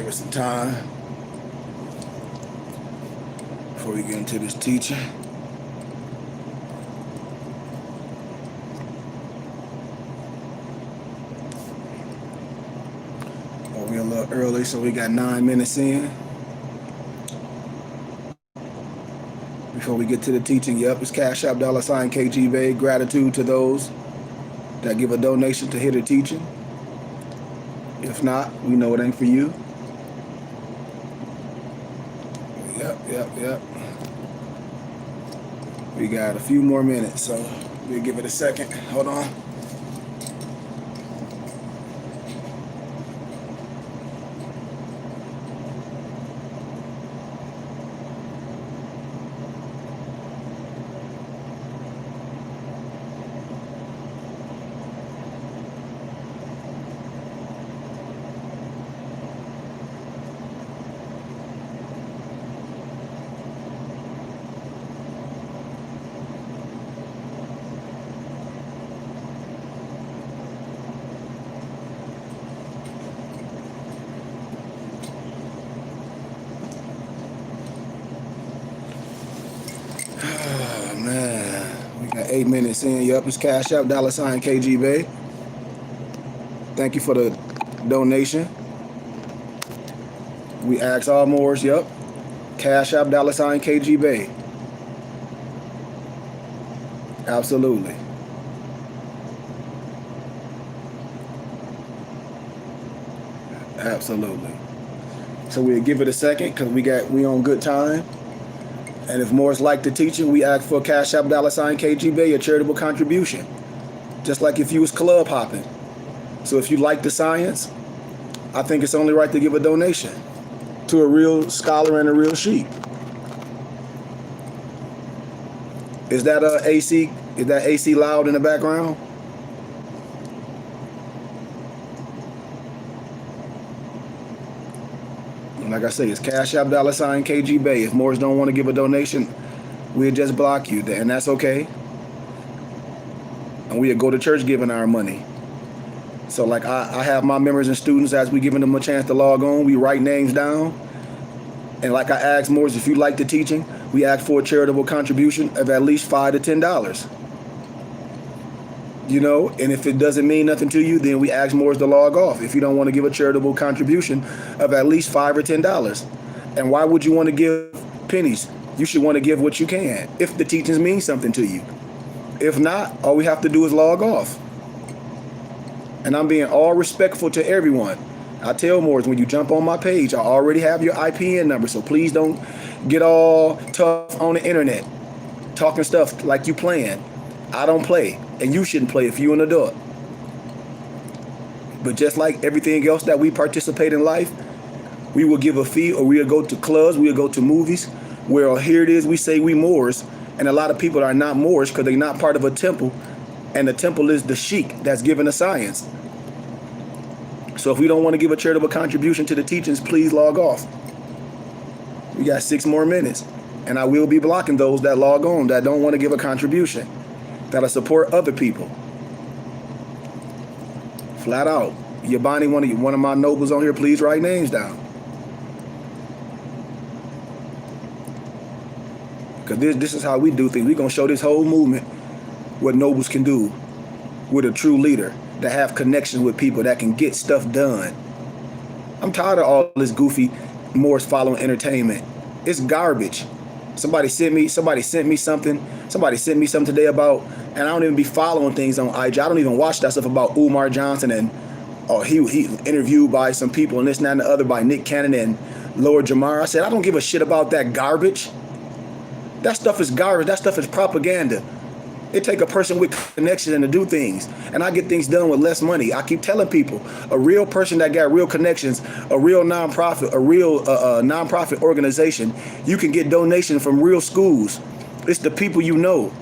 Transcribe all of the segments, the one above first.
Give it some time before we get into this teaching. Well, we're a little early, so we got 9 minutes in. Before we get to the teaching, yep, it's Cash App $KGB. Gratitude to those that give a donation to hear the teaching. If not, we know it ain't for you. Yep. We got a few more minutes, so we'll give it a second. Hold on. Oh, man. We got 8 minutes in. Yep, it's Cash App $KGB. Thank you for the donation. We ask all Moors, yep. Cash App $KGB. Absolutely. Absolutely. So we'll give it a second because we on good time. And if Moors like the teaching, we ask for Cash App $KGB, a charitable contribution. Just like if you was club hopping. So if you like the science, I think it's only right to give a donation to a real scholar and a real sheep. Is that AC? Is that AC loud in the background? Like I say, it's Cash App $KGB. If Moors don't want to give a donation, we'll just block you, and that's okay. And we'll go to church giving our money. So like I have my members and students, as we giving them a chance to log on, we write names down. And like I asked Moors, if you like the teaching, we ask for a charitable contribution of at least $5 to $10. You know, and if it doesn't mean nothing to you, then we ask Moors to log off. If you don't want to give a charitable contribution of at least $5 or $10. And why would you want to give pennies? You should want to give what you can, if the teachings mean something to you. If not, all we have to do is log off. And I'm being all respectful to everyone. I tell Moors, when you jump on my page, I already have your IPN number, so please don't get all tough on the internet, talking stuff like you playing. I don't play, and you shouldn't play if you're an adult. But just like everything else that we participate in life, we will give a fee, or we'll go to clubs, we'll go to movies, where here it is, we say we Moors, and a lot of people are not Moors because they're not part of a temple, and the temple is the sheik that's giving the science. So if we don't want to give a charitable contribution to the teachings, please log off. We got 6 more minutes, and I will be blocking those that log on that don't want to give a contribution, that'll support other people. Flat out. Yabani, one of my nobles on here, please write names down. Because this is how we do things. We're going to show this whole movement what nobles can do with a true leader that have connections with people that can get stuff done. I'm tired of all this goofy Moors following entertainment. It's garbage. Somebody sent me something today about, and I don't even be following things on IG. I don't even watch that stuff about Umar Johnson and he interviewed by some people and this and that and the other by Nick Cannon and Lord Jamar. I said, I don't give a shit about that garbage. That stuff is garbage. That stuff is propaganda. It take a person with connection and to do things. And I get things done with less money. I keep telling people, a real person that got real connections, a real nonprofit, nonprofit organization, you can get donations from real schools. It's the people you know.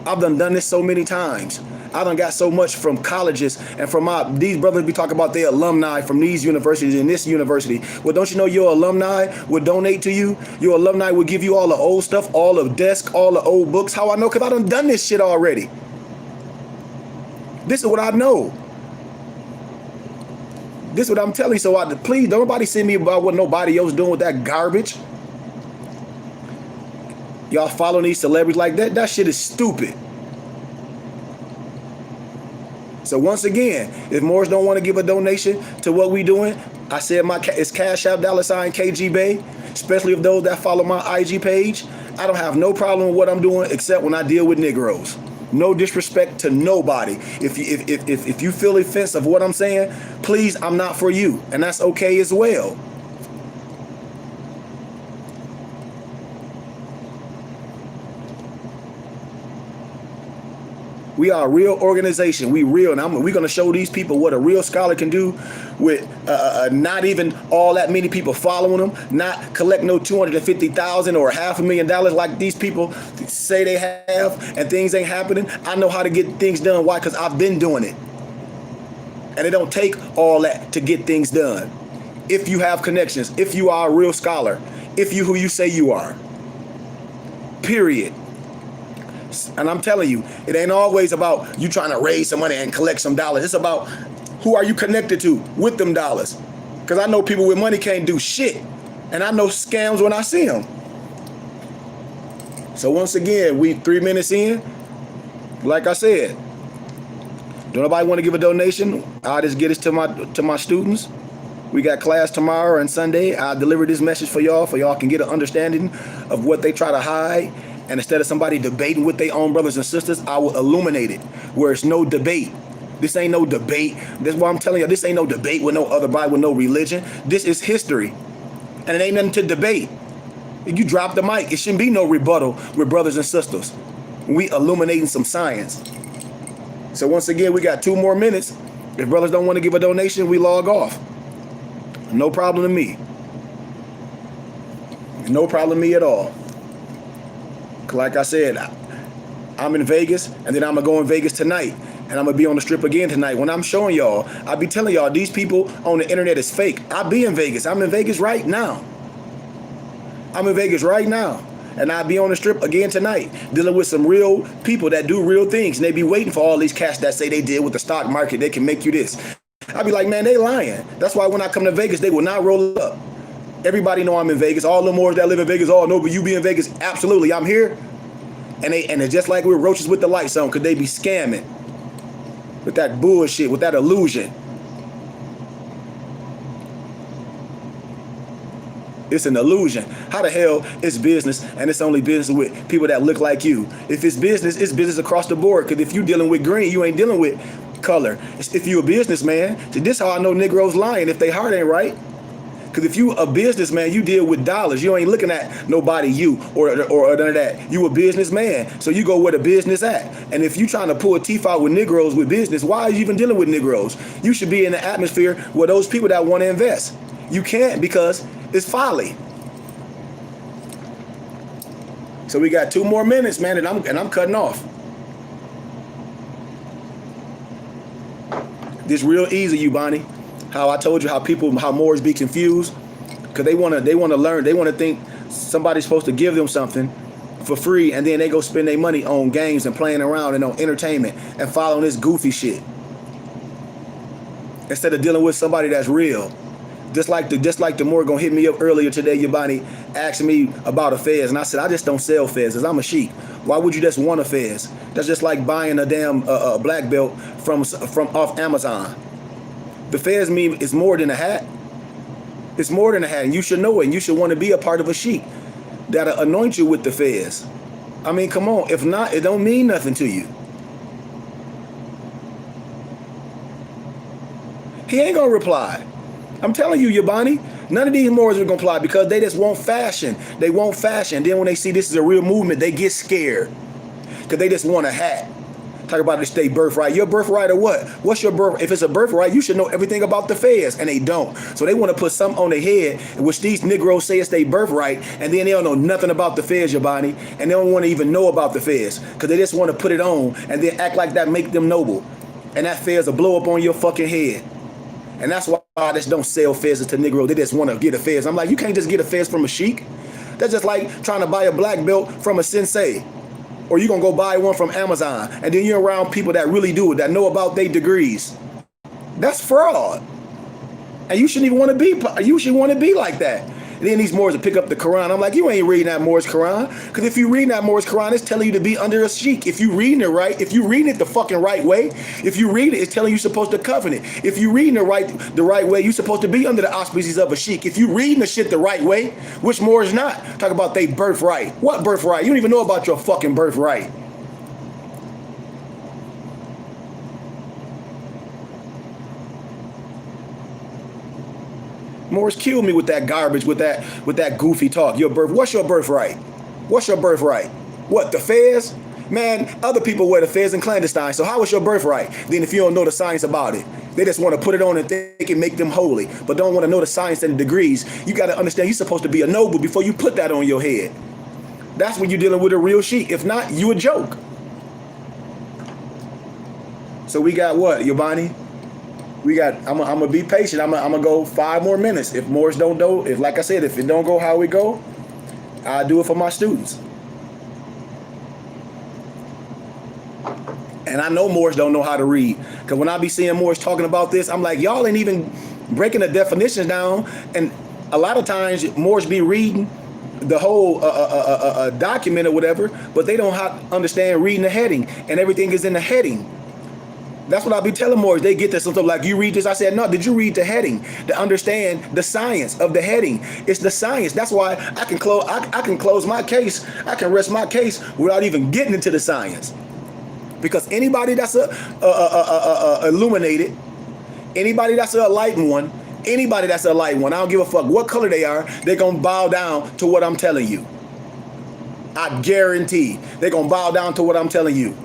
I've done this so many times. I done got so much from colleges and from these brothers be talking about their alumni from these universities and this university. Well, don't you know your alumni would donate to you? Your alumni would give you all the old stuff, all the desk, all the old books. How I know? Because I done this shit already. This is what I know. This is what I'm telling you. So please, don't nobody send me about what nobody else doing with that garbage. Y'all following these celebrities like that? That shit is stupid. So once again, if Morris don't want to give a donation to what we doing, I said it's Cash App $KG Bay, especially if those that follow my IG page. I don't have no problem with what I'm doing except when I deal with Negroes. No disrespect to nobody. If you feel offensive of what I'm saying, please, I'm not for you, and that's okay as well. We are a real organization. We real, and we're going to show these people what a real scholar can do with not even all that many people following them, not collect no 250,000 or $500,000 like these people say they have, and things ain't happening. I know how to get things done. Why? Because I've been doing it, and it don't take all that to get things done. If you have connections, if you are a real scholar, if you who you say you are, period. And I'm telling you, it ain't always about you trying to raise some money and collect some dollars. It's about who are you connected to with them dollars. Because I know people with money can't do shit. And I know scams when I see them. So once again, we 3 minutes in. Like I said, don't nobody want to give a donation? I'll just get this to my students. We got class tomorrow and Sunday. I'll deliver this message for y'all can get an understanding of what they try to hide. And instead of somebody debating with their own brothers and sisters, I will illuminate it where it's no debate. This ain't no debate. That's why I'm telling you, this ain't no debate with no other Bible, no religion. This is history. And it ain't nothing to debate. If you drop the mic, it shouldn't be no rebuttal with brothers and sisters. We illuminating some science. So once again, we got 2 more minutes. If brothers don't want to give a donation, we log off. No problem to me. No problem to me at all. Like I said, I'm in Vegas, and then I'm going to go in Vegas tonight, and I'm going to be on the strip again tonight. When I'm showing y'all, I be telling y'all, these people on the internet is fake. I be in Vegas. I'm in Vegas right now. I'm in Vegas right now, and I'll be on the strip again tonight, dealing with some real people that do real things, and they be waiting for all these cats that say they did with the stock market, they can make you this. I be like, man, they lying. That's why when I come to Vegas, they will not roll up. Everybody know I'm in Vegas. All the Moors that live in Vegas, all know, but you be in Vegas. Absolutely, I'm here. And it's just like we're roaches with the lights on, because they be scamming with that bullshit, with that illusion. It's an illusion. How the hell is business, and it's only business with people that look like you? If it's business across the board. Because if you dealing with green, you ain't dealing with color. If you a businessman, so this how I know Negroes lying if they heart ain't right. Because if you a businessman, you deal with dollars. You ain't looking at nobody, you or none of that. You a businessman, so you go where the business at. And if you trying to pull teeth out with Negroes with business, why are you even dealing with Negroes? You should be in the atmosphere where those people that want to invest. You can't, because it's folly. So we got 2 more minutes, man, and I'm cutting off. This real easy, you Bonnie. How I told you how Moors be confused, because they want to learn. They want to think somebody's supposed to give them something for free, and then they go spend their money on games and playing around and on entertainment and following this goofy shit instead of dealing with somebody that's real. Just like the Moor gonna hit me up earlier today, Yabani, asking me about a fez, and I said I just don't sell fezes. I'm a sheik. Why would you just want a fez? That's just like buying a damn black belt from off Amazon. The fez mean is more than a hat. It's more than a hat, and you should know it, and you should want to be a part of a sheik that'll anoint you with the fez. I mean, come on. If not, it don't mean nothing to you. He ain't gonna reply. I'm telling you, Yabani, none of these Moors are gonna reply because they just want fashion. They want fashion. Then when they see this is a real movement, they get scared because they just want a hat. Talk about the state birthright. Your birthright or what? What's your birth? If it's a birthright, you should know everything about the feds, and they don't. So they want to put something on their head, which these Negroes say it's their birthright, and then they don't know nothing about the feds, Yabani, and they don't want to even know about the feds because they just want to put it on and then act like that make them noble, and that feds will blow up on your fucking head. And that's why I just don't sell feds to Negroes. They just want to get a feds. I'm like, you can't just get a feds from a sheik. That's just like trying to buy a black belt from a sensei. Or you gonna go buy one from Amazon, and then you're around people that really do it, that know about their degrees. That's fraud. And you shouldn't even want to be, you should want to be like that. And then these Moors will pick up the Quran. I'm like, you ain't reading that Moors Quran. Because if you reading that Moors Quran, it's telling you to be under a sheikh. If you reading it right, if you reading it the fucking right way, if you read it, it's telling you supposed to covenant. If you reading the right way, you're supposed to be under the auspices of a sheikh. If you reading the shit the right way, which Moors not, talk about they birthright. What birthright? You don't even know about your fucking birthright. Moors killed me with that garbage, with that goofy talk. What's your birthright? What's your birthright? What, the fez? Man, other people wear the fez in clandestine, so how is your birthright? Then if you don't know the science about it, they just want to put it on and think it make them holy, but don't want to know the science and the degrees. You got to understand you're supposed to be a noble before you put that on your head. That's when you're dealing with a real sheik. If not, you a joke. So we got what, Yabani? We got, I'm gonna be patient. I'm gonna go 5 more minutes. If Moors don't do, if like I said, if it don't go how we go, I'll do it for my students. And I know Moors don't know how to read. Because when I be seeing Moors talking about this, I'm like, y'all ain't even breaking the definitions down. And a lot of times Moors be reading the whole document or whatever, but they don't understand reading the heading. And everything is in the heading. That's what I be telling Moors. They get this something like, you read this? I said, no, did you read the heading to understand the science of the heading? It's the science. That's why I can close my case. I can rest my case without even getting into the science. Because anybody that's illuminated, anybody that's a enlightened one, anybody that's a enlightened one, I don't give a fuck what color they are, they're going to bow down to what I'm telling you. I guarantee they're going to bow down to what I'm telling you.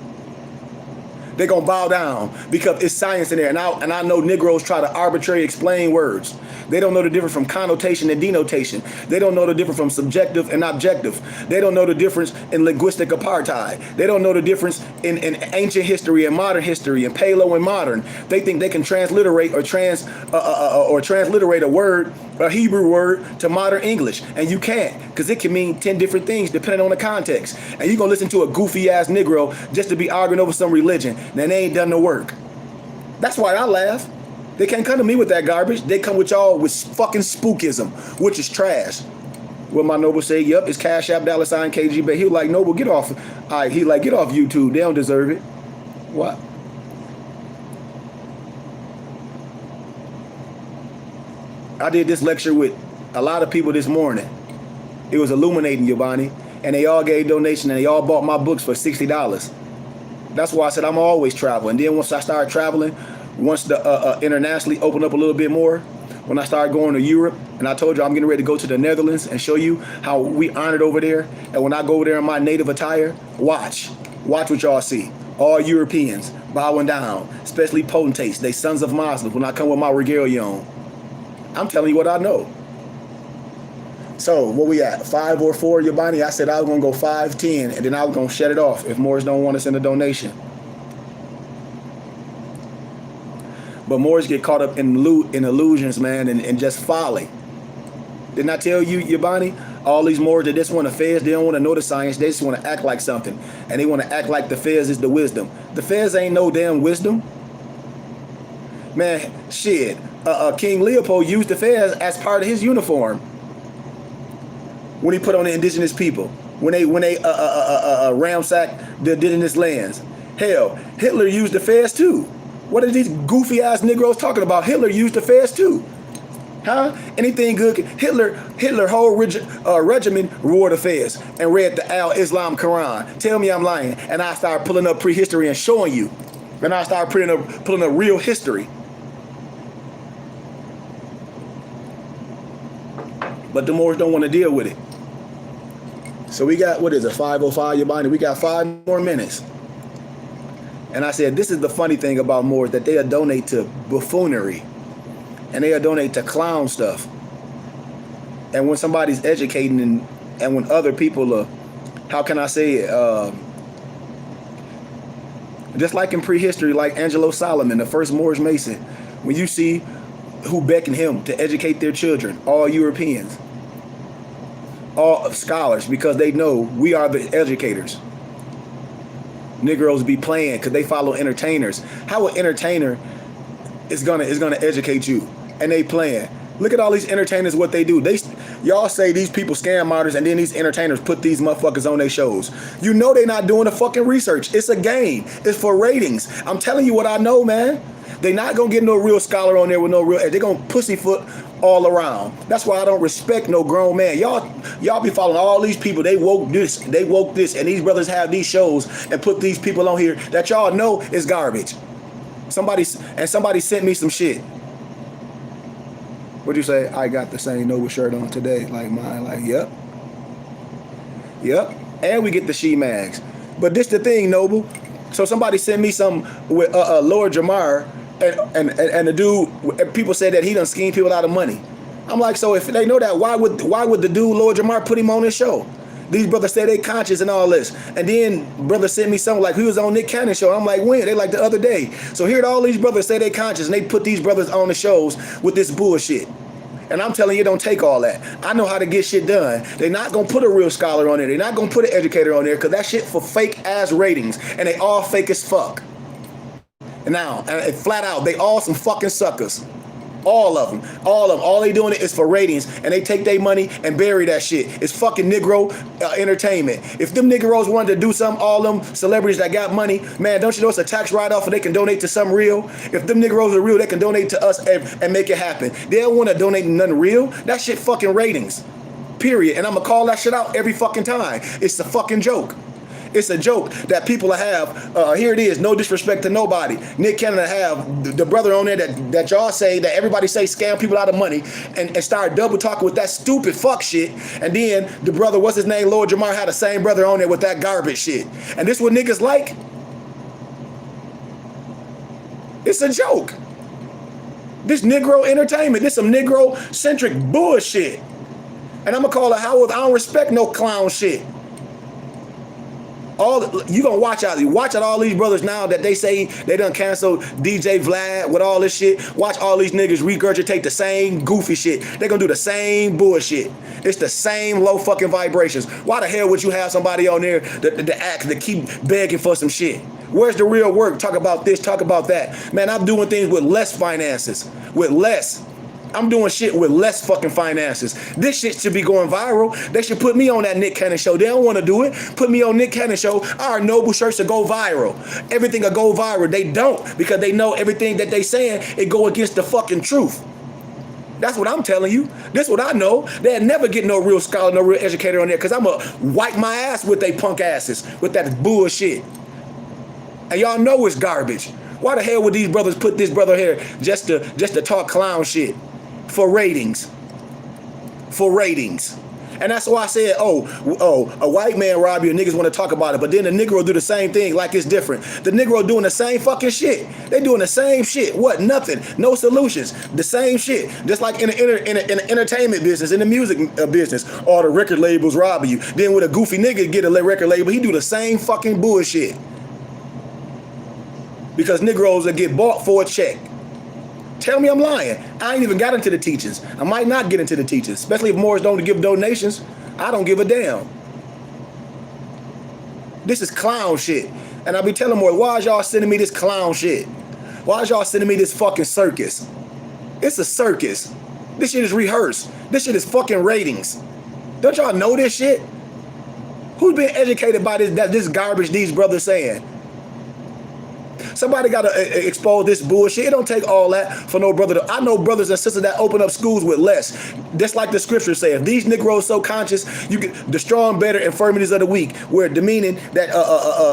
They're going to bow down because it's science in there. And I know Negroes try to arbitrarily explain words. They don't know the difference from connotation and denotation. They don't know the difference from subjective and objective. They don't know the difference in linguistic apartheid. They don't know the difference in ancient history and modern history and paleo and modern. They think they can transliterate or transliterate a word, a Hebrew word, to modern English. And you can't, because it can mean 10 different things depending on the context. And you're going to listen to a goofy ass Negro just to be arguing over some religion. Then they ain't done the work. That's why I laugh. They can't come to me with that garbage. They come with y'all with fucking spookism, which is trash. What my Noble say, yep, it's Cash App $ KGB. He was like, Noble, get off. He like, get off YouTube. They don't deserve it. What? I did this lecture with a lot of people this morning. It was illuminating, Yabani. And they all gave donation and they all bought my books for $60. That's why I said I'm always traveling. Then once I started traveling, once the internationally opened up a little bit more, when I started going to Europe, and I told you I'm getting ready to go to the Netherlands and show you how we honored over there. And when I go over there in my native attire, watch what y'all see. All Europeans bowing down, especially potentates, they sons of Muslims, when I come with my regalia on. I'm telling you what I know. So what we at, 5 or 4, Yabani? I said I was gonna go 5, 10, and then I was gonna shut it off if Moors don't want to send a donation. But Moors get caught up in illusions, man, and just folly. Didn't I tell you, Yabani? All these Moors that just want to fez, they don't want to know the science. They just want to act like something, and they want to act like the fez is the wisdom. The fez ain't no damn wisdom, man. Shit, King Leopold used the fez as part of his uniform when he put on the indigenous people, when they ransacked the indigenous lands. Hell, Hitler used the fez too. What are these goofy ass Negroes talking about? Hitler used the fez too. Huh? Anything good? Hitler whole regiment wore the fez and read the Al-Islam Quran. Tell me I'm lying. And I start pulling up prehistory and showing you. And I start pulling up real history. But the Moors don't want to deal with it. So we got, what is it, 5:05, Yabani? We got 5 more minutes. And I said, this is the funny thing about Moors, that they'll donate to buffoonery. And they'll donate to clown stuff. And when somebody's educating and when other people are, how can I say it, just like in prehistory, like Angelo Solomon, the first Moorish Mason, when you see who beckoned him to educate their children, all Europeans, all scholars, because they know we are the educators. Negroes be playing because they follow entertainers. How an entertainer is gonna educate you? and they playing. Look at all these entertainers, what they do. Y'all say these people scam monitors, and then these entertainers put these motherfuckers on their shows. You know they not doing the fucking research. It's a game. It's for ratings. I'm telling you what I know, man. They not gonna get no real scholar on there with no real. They're gonna pussyfoot all around. That's why I don't respect no grown man. Y'all be following all these people. They woke this, and these brothers have these shows and put these people on here that y'all know is garbage. Somebody sent me some shit. What'd you say? I got the same Noble shirt on today, like mine. Like, yep. And we get the she mags. But this the thing, Noble. So somebody sent me some with Lord Jamar, and the dude. People say that he done schemed people out of money. I'm like, so if they know that, why would the dude Lord Jamar put him on his show? These brothers say they conscious and all this. And then brother sent me something like he was on Nick Cannon show. I'm like, when? They like the other day. So here all these brothers say they conscious, and they put these brothers on the shows with this bullshit. And I'm telling you, don't take all that. I know how to get shit done. They're not going to put a real scholar on there. They're not going to put an educator on there because that shit for fake ass ratings. And they all fake as fuck. And now, flat out, they all some fucking suckers. All of them. All they doing it is for ratings, and they take their money and bury that shit. It's fucking Negro entertainment. If them Negroes wanted to do something, all them celebrities that got money, man, don't you know it's a tax write-off and they can donate to something real? If them Negroes are real, they can donate to us and make it happen. They don't want to donate to nothing real. That shit fucking ratings. Period. And I'm going to call that shit out every fucking time. It's a fucking joke. It's a joke that people have. Here it is, no disrespect to nobody. Nick Cannon have the brother on there that y'all say, that everybody say scam people out of money, and start double talking with that stupid fuck shit. And then the brother, what's his name, Lord Jamar, had the same brother on there with that garbage shit. And this what niggas like? It's a joke. This Negro entertainment, this some Negro-centric bullshit. And I'm gonna call it how I don't respect no clown shit. You gonna watch out all these brothers now that they say they done canceled DJ Vlad with all this shit. Watch all these niggas regurgitate the same goofy shit. They gonna do the same bullshit. It's the same low fucking vibrations. Why the hell would you have somebody on there that keep begging for some shit? Where's the real work? Talk about this, talk about that. Man, I'm doing things with less finances. I'm doing shit with less fucking finances. This shit should be going viral. They should put me on that Nick Cannon show. They don't want to do it. Put me on Nick Cannon show. Our Noble shirts will go viral. Everything will go viral. They don't, because they know everything that they saying, it go against the fucking truth. That's what I'm telling you. This what I know. They'll never get no real scholar, no real educator on there, because I'm going to wipe my ass with they punk asses, with that bullshit. And y'all know it's garbage. Why the hell would these brothers put this brother here just to talk clown shit? For ratings. And that's why I said, a white man rob you, and niggas want to talk about it. But then the Negro do the same thing like it's different. The Negro doing the same fucking shit. They doing the same shit. What? Nothing. No solutions. The same shit. Just like in the entertainment business, in the music business, all the record labels robbing you. Then with a goofy nigga get a record label, he do the same fucking bullshit. Because Negroes will get bought for a check. Tell me I'm lying. I ain't even got into the teachings. I might not get into the teachings, especially if Moors don't give donations. I don't give a damn. This is clown shit. And I be telling Moors, why is y'all sending me this clown shit? Why is y'all sending me this fucking circus? It's a circus. This shit is rehearsed. This shit is fucking ratings. Don't y'all know this shit? Who's been educated by this garbage these brothers saying? Somebody got to expose this bullshit. It don't take all that for no brother. I know brothers and sisters that open up schools with less. Just like the scripture says, these Negroes so conscious, you get the strong, better infirmities of the weak. Where demeaning that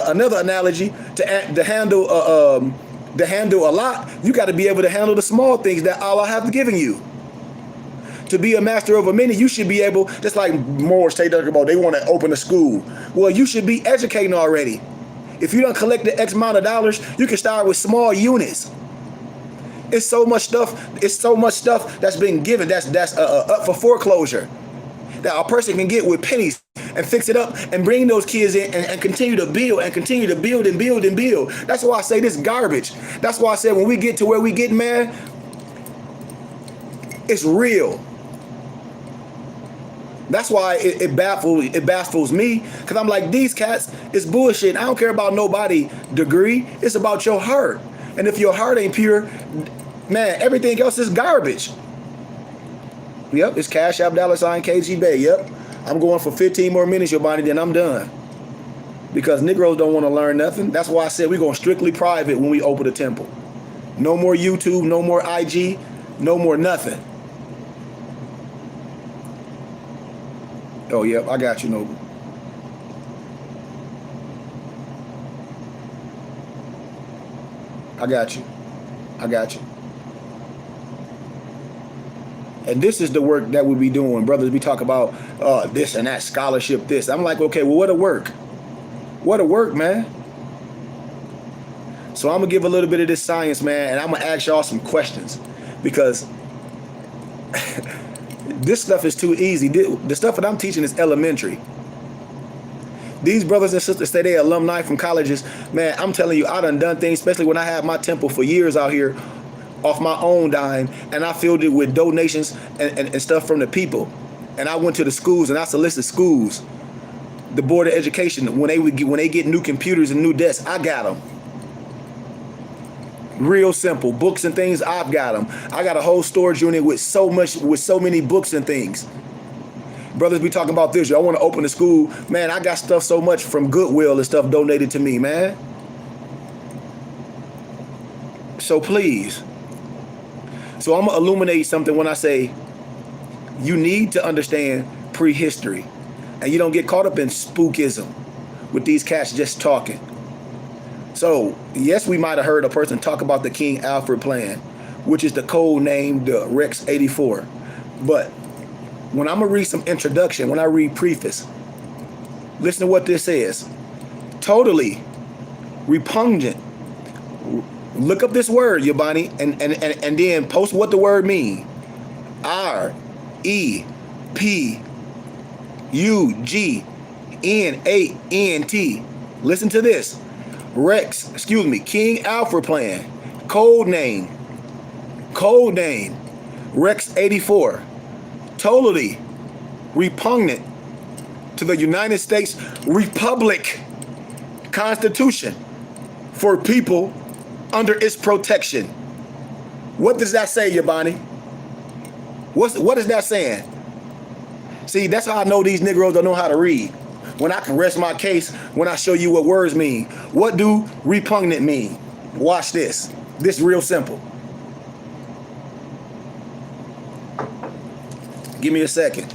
another analogy to handle a lot, you got to be able to handle the small things that Allah have given you. To be a master over many, you should be able, just like Moors say about they want to open a school. Well, you should be educating already. If you don't collect the X amount of dollars, you can start with small units. It's so much stuff. It's so much stuff that's been given. That's up for foreclosure. That a person can get with pennies and fix it up and bring those kids in and continue to build and continue to build and build and build. That's why I say this garbage. That's why I said when we get to where we get, man, it's real. That's why it baffles me, because I'm like, these cats is bullshit. I don't care about nobody degree. It's about your heart. And if your heart ain't pure, Man, everything else is garbage. Yep, it's Cash App $ KG Bay. Yep. I'm going for 15 more minutes, Yabani, then I'm done. Because Negroes don't want to learn nothing. That's why I said we're going strictly private when we open the temple. No more YouTube, no more IG, no more nothing. Oh, yep, I got you, Noble. I got you. I got you. And this is the work that we be doing. Brothers, we talk about this and that, scholarship, this. I'm like, okay, well, what a work? What a work, man. So I'm going to give a little bit of this science, man, and I'm going to ask y'all some questions. Because this stuff is too easy. The stuff that I'm teaching is elementary. These brothers and sisters say they're alumni from colleges. Man, I'm telling you, I done things, especially when I had my temple for years out here, off my own dime, and I filled it with donations and stuff from the people. And I went to the schools and I solicited schools, the Board of Education, when they get new computers and new desks, I got them. Real simple. Books and things, I've got them. I got a whole storage unit with so many books and things. Brothers be talking about this. Y'all want to open a school. Man, I got stuff so much from Goodwill and stuff donated to me, man. So please. So I'm going to illuminate something when I say you need to understand prehistory. And you don't get caught up in spookism with these cats just talking. So, yes, we might have heard a person talk about the King Alfred plan, which is the code name, the Rex 84. But when I'm going to read some introduction, when I read preface, listen to what this says. Totally repugnant. Look up this word, Yabani, and then post what the word means. REPUGNANT. Listen to this. King Alfred plan. Code name. Rex 84. Totally repugnant to the United States Republic Constitution for people under its protection. What does that say, Yabani? What is that saying? See, that's how I know these Negroes don't know how to read. When I can rest my case, when I show you what words mean. What do repugnant mean? Watch this. This is real simple. Give me a second.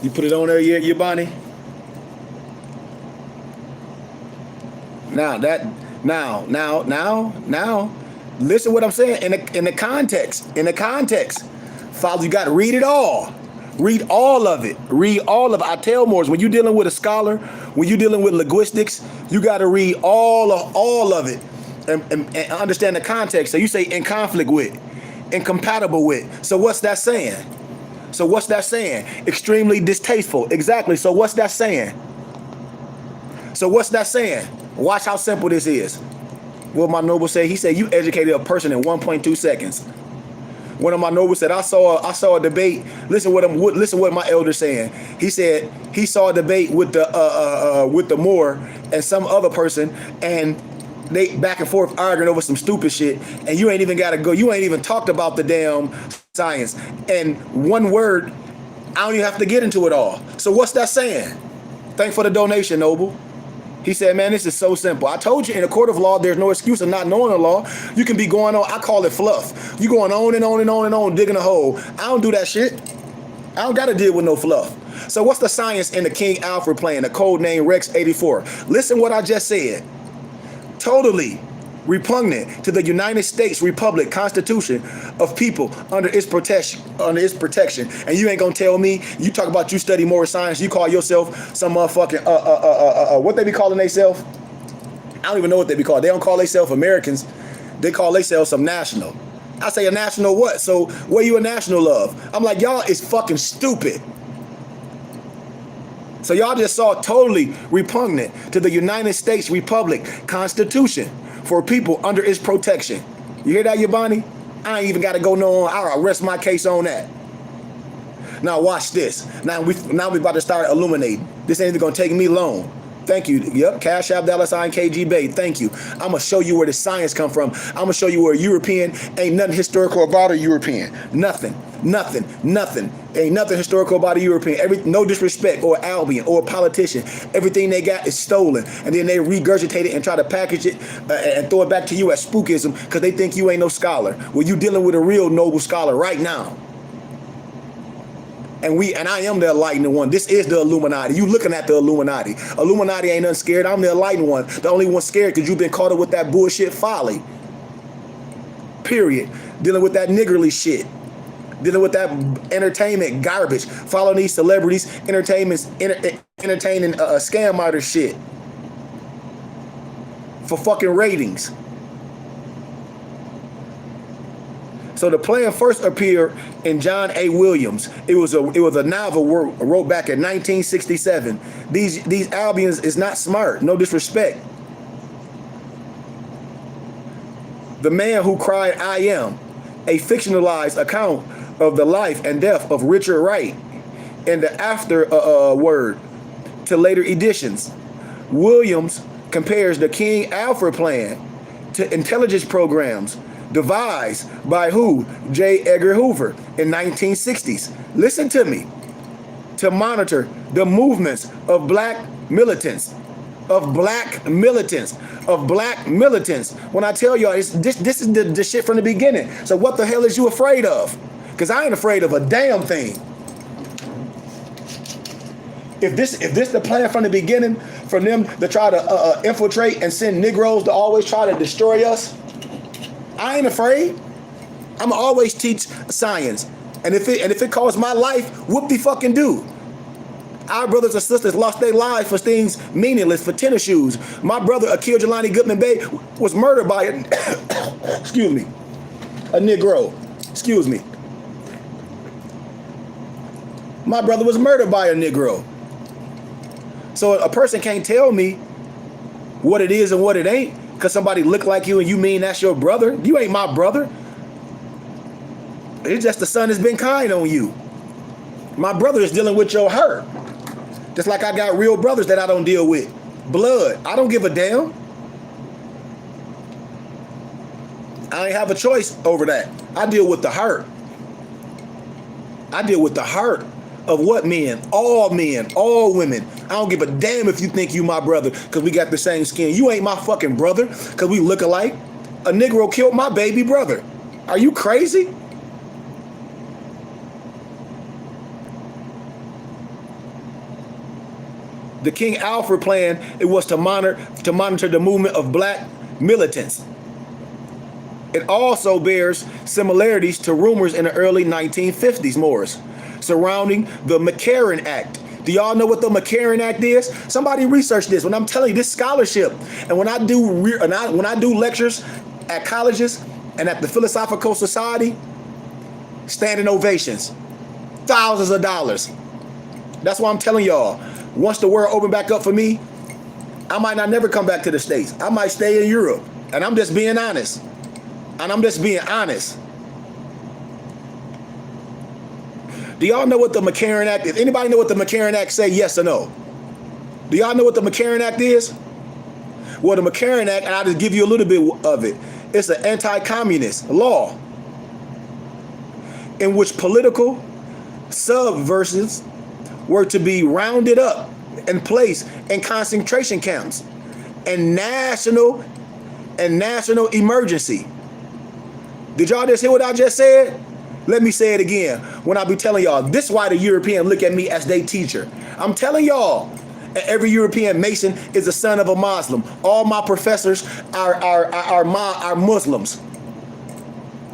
You put it on there yet, Yabani? Now, listen what I'm saying in the context. Father, you got to read it all. Read all of it. I tell more. When you're dealing with a scholar, when you're dealing with linguistics, you got to read all of it and understand the context. So you say in conflict with, incompatible with. So what's that saying? Extremely distasteful. Exactly. So what's that saying? Watch how simple this is. What my noble said, he said, you educated a person in 1.2 seconds. One of my nobles said, I saw a debate. Listen what my elder saying. He said he saw a debate with the Moor and some other person, and they back and forth arguing over some stupid shit, and you ain't even got to go. You ain't even talked about the damn science. And one word, I don't even have to get into it all. So what's that saying? Thanks for the donation, Noble. He said, man, this is so simple. I told you in a court of law, there's no excuse of not knowing the law. You can be going on, I call it fluff. You going on and on and on and on, digging a hole. I don't do that shit. I don't got to deal with no fluff. So what's the science in the King Alfred plan, the code name Rex 84? Listen what I just said. Totally repugnant to the United States Republic Constitution of people under its protection. And you ain't gonna tell me, you talk about you study more science, you call yourself some motherfucking what they be calling themselves? I don't even know what they be called. They don't call themselves Americans. They call themselves some national. I say a national what? So where you a national of? I'm like, y'all is fucking stupid. So y'all just saw totally repugnant to the United States Republic Constitution for people under its protection. You hear that, Yabani? I ain't even got to go no on. I'll rest my case on that. Now watch this. Now we about to start illuminating. This ain't even gonna take me long. Thank you. Yep, Cash App, $, KG Bay. Thank you. I'm going to show you where the science come from. I'm going to show you where European ain't nothing historical about a European. Nothing. Ain't nothing historical about a European. No disrespect or Albion or a politician. Everything they got is stolen. And then they regurgitate it and try to package it and throw it back to you as spookism because they think you ain't no scholar. Well, you dealing with a real noble scholar right now. And I am the enlightened one. This is the Illuminati. You looking at the Illuminati. Illuminati ain't nothing scared. I'm the enlightened one. The only one scared because you've been caught up with that bullshit folly. Period. Dealing with that niggerly shit. Dealing with that entertainment garbage. Following these celebrities, entertaining scam artist shit. For fucking ratings. So the plan first appeared in John A. Williams. It was a novel wrote back in 1967. These Albions is not smart. No disrespect. The Man Who Cried I Am, a fictionalized account of the life and death of Richard Wright, and the afterword to later editions. Williams compares the King Alfred plan to intelligence programs devised by who? J. Edgar Hoover in 1960s. Listen to me. To monitor the movements of black militants. When I tell y'all, this is the shit from the beginning. So what the hell is you afraid of? Because I ain't afraid of a damn thing. If this the plan from the beginning, from them to try to infiltrate and send Negroes to always try to destroy us, I ain't afraid. I'ma always teach science. And if it costs my life, whoop-de-fucking do. Our brothers and sisters lost their lives for things meaningless, for tennis shoes. My brother, Akil Jelani Goodman Bey, was murdered by a Negro. Excuse me. My brother was murdered by a Negro. So a person can't tell me what it is and what it ain't because somebody look like you and you mean that's your brother. You ain't my brother. It's just the sun has been kind on you. My brother is dealing with your hurt. Just like I got real brothers that I don't deal with. Blood. I don't give a damn. I ain't have a choice over that. I deal with the hurt. I deal with the hurt of what men? All women. I don't give a damn if you think you my brother because we got the same skin. You ain't my fucking brother because we look alike. A Negro killed my baby brother. Are you crazy? The King Alfred plan, it was to monitor the movement of black militants. It also bears similarities to rumors in the early 1950s, Morris, surrounding the McCarran Act. Do y'all know what the McCarran Act is? Somebody research this. When I'm telling you, this scholarship, and when I do lectures at colleges and at the Philosophical Society, standing ovations, thousands of dollars. That's why I'm telling y'all. Once the world opened back up for me, I might not never come back to the States. I might stay in Europe. And I'm just being honest. Do y'all know what the McCarran Act is? Anybody know what the McCarran Act say, yes or no? Do y'all know what the McCarran Act is? Well, the McCarran Act, and I'll just give you a little bit of it. It's an anti-communist law in which political subversives were to be rounded up and placed in concentration camps and national emergency. Did y'all just hear what I just said? Let me say it again when I be telling y'all, this is why the European look at me as their teacher. I'm telling y'all, And every European Mason is the son of a Muslim. All my professors are Muslims.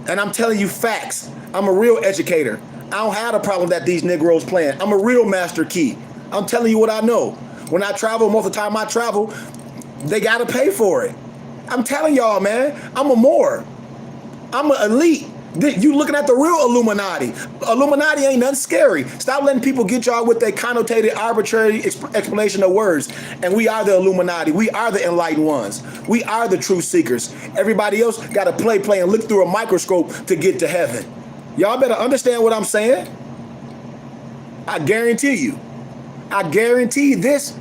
And I'm telling you facts. I'm a real educator. I don't have a problem that these Negroes playing. I'm a real master key. I'm telling you what I know. When I travel, most of the time I travel, they got to pay for it. I'm telling y'all, man, I'm a Moor. I'm an elite. You looking at the real Illuminati. Illuminati ain't nothing scary. Stop letting people get y'all with their connotated, arbitrary explanation of words. And we are the Illuminati. We are the enlightened ones. We are the truth seekers. Everybody else got to play and look through a microscope to get to heaven. Y'all better understand what I'm saying. I guarantee you. I guarantee this.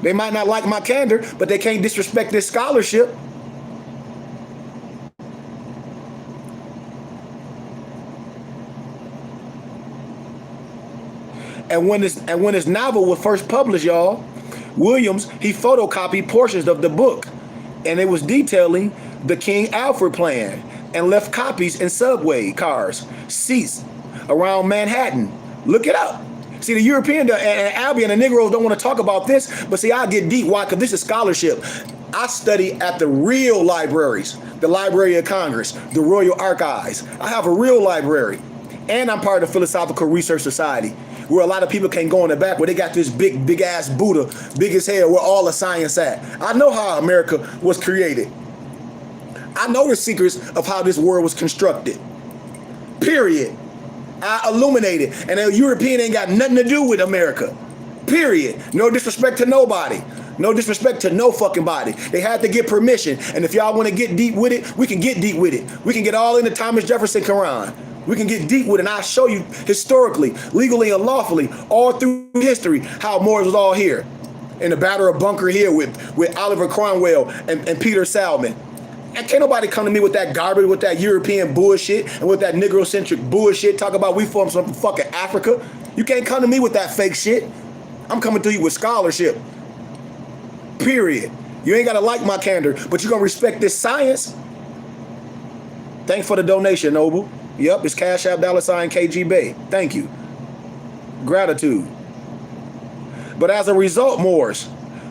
They might not like my candor, but they can't disrespect this scholarship. And when this novel was first published, y'all, Williams, he photocopied portions of the book, and it was detailing the King Alfred plan, and left copies in subway cars, seats around Manhattan. Look it up. See, the European and Albion and Negroes don't want to talk about this, but see, I get deep. Why? Because this is scholarship. I study at the real libraries, the Library of Congress, the Royal Archives. I have a real library, and I'm part of the Philosophical Research Society, where a lot of people can go in the back, where they got this big ass Buddha, big as hell, where all the science at. I know how America was created. I know the secrets of how this world was constructed. Period. I illuminated. And the European ain't got nothing to do with America. Period. No disrespect to nobody. No disrespect to no fucking body. They had to get permission. And if y'all want to get deep with it, we can get deep with it. We can get all into Thomas Jefferson Quran. We can get deep with it, and I'll show you historically, legally, and lawfully, all through history, how Moors was all here. In the Battle of Bunker Hill with Oliver Cromwell and Peter Salmon. And can't nobody come to me with that garbage, with that European bullshit, and with that Negro-centric bullshit, talk about we from some fucking Africa. You can't come to me with that fake shit. I'm coming to you with scholarship. Period. You ain't gotta like my candor, but you're gonna respect this science. Thanks for the donation, Noble. Yep, it's Cash App $ KGB. Thank you. Gratitude. But as a result, Moors,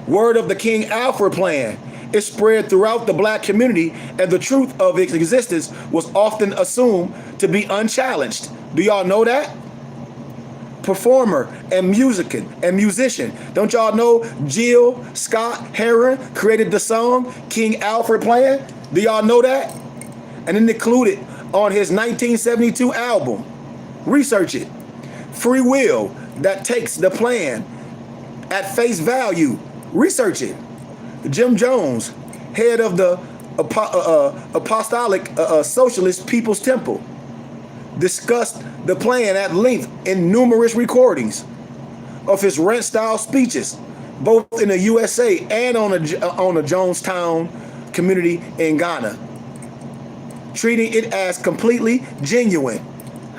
word of the King Alfred plan is spread throughout the black community, and the truth of its existence was often assumed to be unchallenged. Do y'all know that? Performer and musician. Don't y'all know Jill Scott Heron created the song King Alfred Plan? Do y'all know that? And then included on his 1972 album. Research it. Free Will, that takes the plan at face value. Research it. Jim Jones, head of the Apostolic Socialist People's Temple, discussed the plan at length in numerous recordings of his rent-style speeches, both in the USA and on a Jonestown community in Ghana, treating it as completely genuine.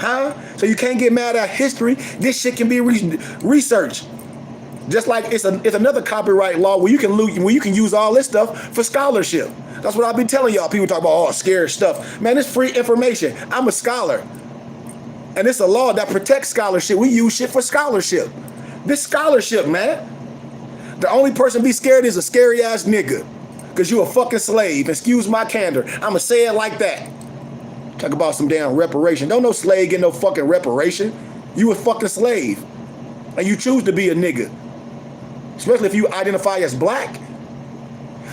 So you can't get mad at history. This shit can be researched. Just like it's another copyright law where you can use all this stuff for scholarship. That's what I've been telling y'all. People talk about all scary stuff. Man, it's free information. I'm a scholar. And it's a law that protects scholarship. We use shit for scholarship. This scholarship, man. The only person be scared is a scary ass nigga. Because you a fucking slave. Excuse my candor. I'ma say it like that. Talk about some damn reparation. Don't no slave get no fucking reparation. You a fucking slave. And you choose to be a nigga. Especially if you identify as black.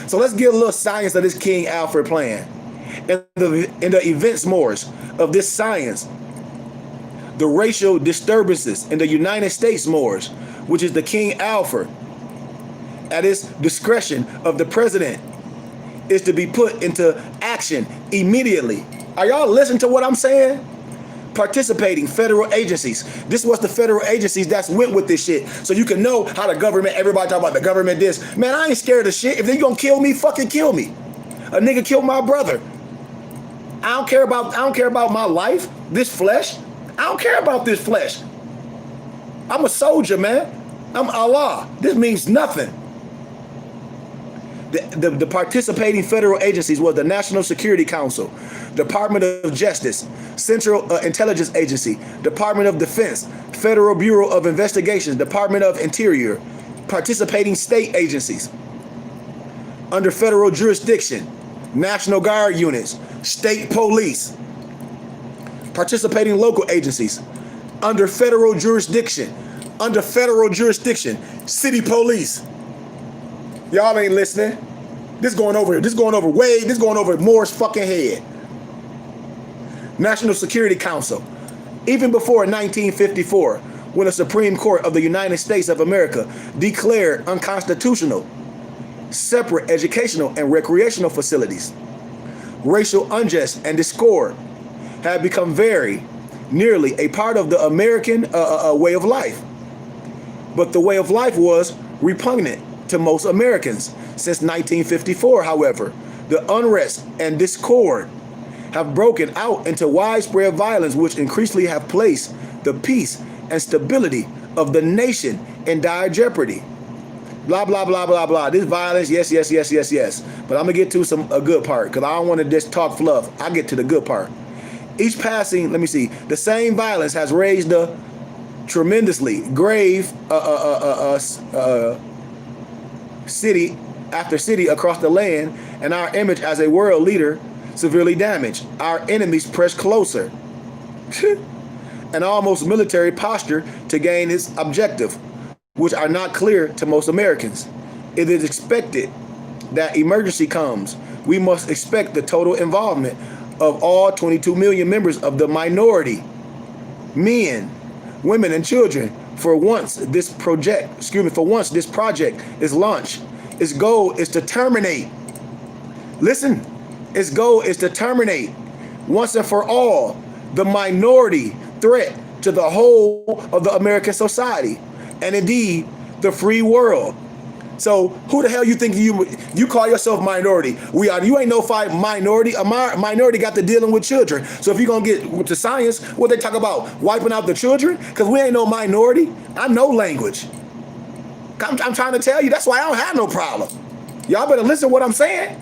So let's get a little science of this King Alfred plan. In the events, Moors, of this science, the racial disturbances in the United States, Moors, which is the King Alfred, at its discretion of the president, is to be put into action immediately. Are y'all listening to what I'm saying? Participating federal agencies. This was the federal agencies that's went with this shit. So you can know how the government, everybody talk about the government this. Man, I ain't scared of shit. If they gonna kill me, fucking kill me. A nigga killed my brother. I don't care about my life, this flesh. I don't care about this flesh. I'm a soldier, man. I'm Allah. This means nothing. The participating federal agencies was the National Security Council, Department of Justice, Central Intelligence Agency, Department of Defense, Federal Bureau of Investigations, Department of Interior, Participating state agencies under federal jurisdiction, National Guard units, state police. Participating local agencies under federal jurisdiction, city police. Y'all ain't listening. This going over Moore's fucking head. National Security Council. Even before 1954, when the Supreme Court of the United States of America declared unconstitutional separate educational and recreational facilities, racial unrest and discord have become very nearly a part of the American way of life. But the way of life was repugnant to most Americans. Since 1954, however, the unrest and discord have broken out into widespread violence, which increasingly have placed the peace and stability of the nation in dire jeopardy. Blah, blah, blah, blah, blah. This violence, yes. But I'm going to get to a good part because I don't want to just talk fluff. I'll get to the good part. Each passing, the same violence has raised the tremendously grave city after city across the land, and our image as a world leader severely damaged. Our enemies press closer. An almost military posture to gain its objective, which are not clear to most Americans. It is expected that emergency comes. We must expect the total involvement of all 22 million members of the minority, men, women, and children. For once this project is launched, its goal is to terminate. Listen, its goal is to terminate once and for all the minority threat to the whole of the American society, and indeed the free world. So who the hell you think you call yourself minority? We are. You ain't no minority. A minority got to dealing with children. So if you're gonna get to science, what they talk about, wiping out the children? Because we ain't no minority. I know language. I'm trying to tell you. That's why I don't have no problem. Y'all better listen to what I'm saying.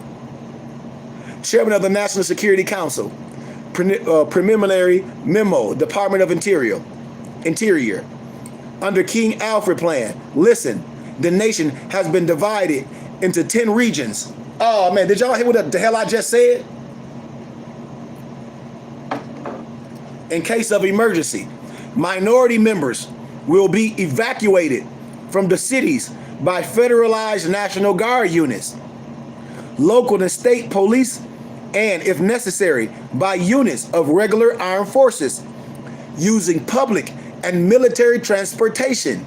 Chairman of the National Security Council, preliminary memo, Department of Interior, under King Alfred Plan. Listen, the nation has been divided into 10 regions. Oh man, did y'all hear what the hell I just said? In case of emergency, minority members will be evacuated from the cities by federalized National Guard units, local and state police, and if necessary, by units of regular armed forces using public and military transportation,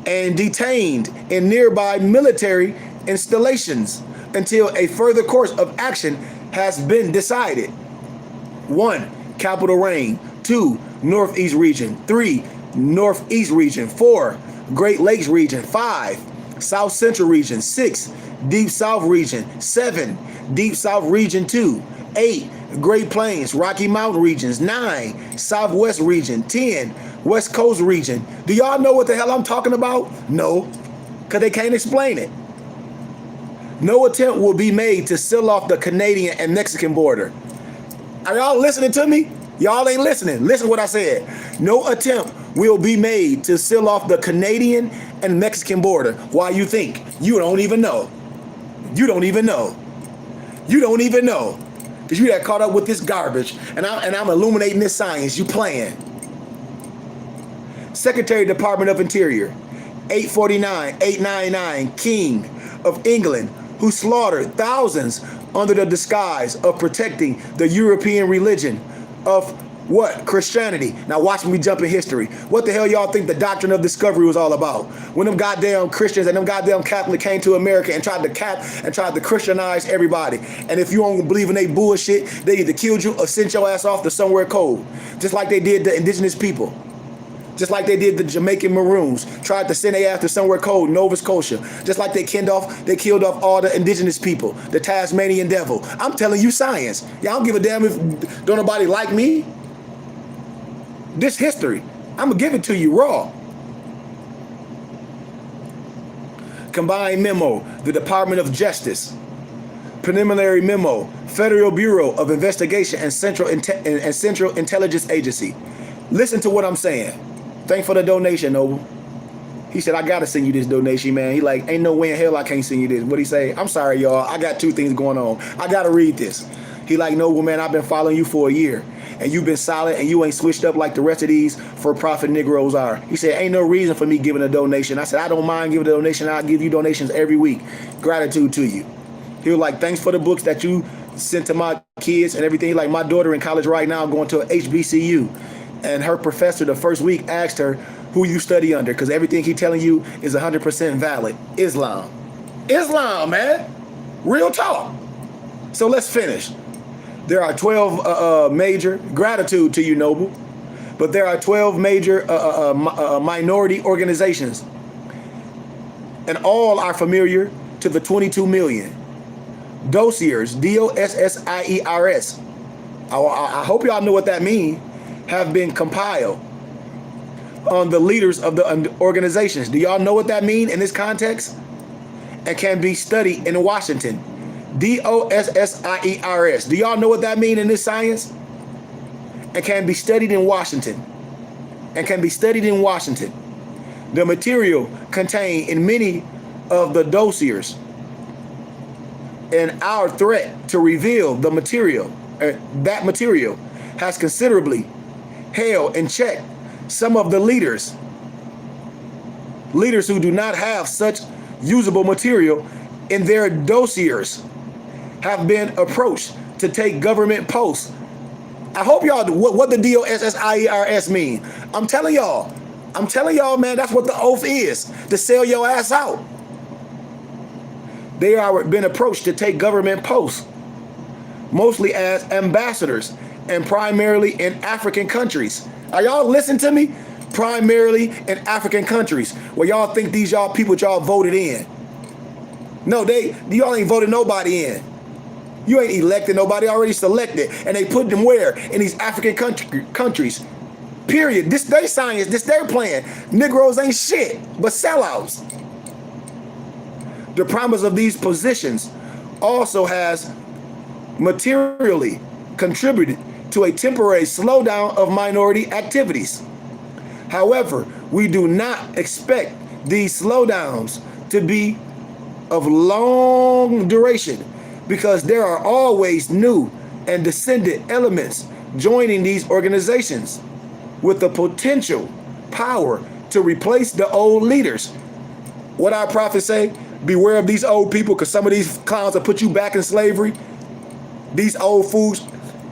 and detained in nearby military installations until a further course of action has been decided. 1. Capital Range. 2. Northeast Region. 3. Northeast Region. 4. Great Lakes Region. 5. South Central Region. 6. Deep South Region. 7. Deep South Region 2. 8. Great Plains, Rocky Mountain regions. 9. Southwest Region. 10. West Coast Region. Do y'all know what the hell I'm talking about? No, because they can't explain it. No attempt will be made to seal off the Canadian and Mexican border. Are y'all listening to me? Y'all ain't listening. Listen to what I said. No attempt will be made to seal off the Canadian and Mexican border. Why you think? You don't even know. You don't even know. You don't even know. Because you got caught up with this garbage, and I'm illuminating this science. You playing. Secretary Department of Interior, 849 King of England, who slaughtered thousands under the disguise of protecting the European religion of what? Christianity. Now watch me jump in history. What the hell y'all think the doctrine of discovery was all about? When them goddamn Christians and them goddamn Catholics came to America and tried to Christianize everybody. And if you don't believe in they bullshit, they either killed you or sent your ass off to somewhere cold. Just like they did the indigenous people. Just like they did the Jamaican Maroons, tried to send their ass to somewhere cold, Nova Scotia. Just like they killed off all the indigenous people, the Tasmanian devil. I'm telling you science. Y'all don't give a damn if don't nobody like me. This history, I'm gonna give it to you raw. Combined memo, the Department of Justice. Preliminary memo, Federal Bureau of Investigation and Central Intelligence Agency. Listen to what I'm saying. Thanks for the donation, Noble. He said, I gotta send you this donation, man. He like, ain't no way in hell I can't send you this. What'd he say? I'm sorry, y'all. I got two things going on. I gotta read this. He like, Noble, man, I've been following you for a year. And you've been solid and you ain't switched up like the rest of these for-profit Negroes are. He said, ain't no reason for me giving a donation. I said, I don't mind giving a donation. I'll give you donations every week. Gratitude to you. He was like, thanks for the books that you sent to my kids and everything. Like my daughter in college right now going to a HBCU. And her professor the first week asked her who you study under, because everything he telling you is 100% valid. Islam. Islam, man. Real talk. So let's finish. There are 12 major, gratitude to you, Noble, but there are 12 major minority organizations, and all are familiar to the 22 million. Dossiers, D-O-S-S-I-E-R-S, I hope y'all know what that means, have been compiled on the leaders of the organizations. Do y'all know what that means in this context? And can be studied in Washington. D-O-S-S-I-E-R-S. Do y'all know what that means in this science? And can be studied in Washington. And can be studied in Washington. The material contained in many of the dossiers and our threat to reveal the material, that material has considerably held in check some of the leaders who do not have such usable material in their dossiers have been approached to take government posts. I hope y'all, what the D-O-S-S-I-E-R-S mean? I'm telling y'all, man, that's what the oath is, to sell your ass out. They are been approached to take government posts, mostly as ambassadors and primarily in African countries. Are y'all listening to me? Primarily in African countries where y'all think these y'all people y'all voted in. No, y'all ain't voted nobody in. You ain't elected nobody, already selected. And they put them where? In these African countries. Period. This their science, this their plan. Negroes ain't shit, but sellouts. The promise of these positions also has materially contributed to a temporary slowdown of minority activities. However, we do not expect these slowdowns to be of long duration, because there are always new and descendant elements joining these organizations with the potential power to replace the old leaders. What our prophets say, beware of these old people, because some of these clowns will put you back in slavery. These old fools,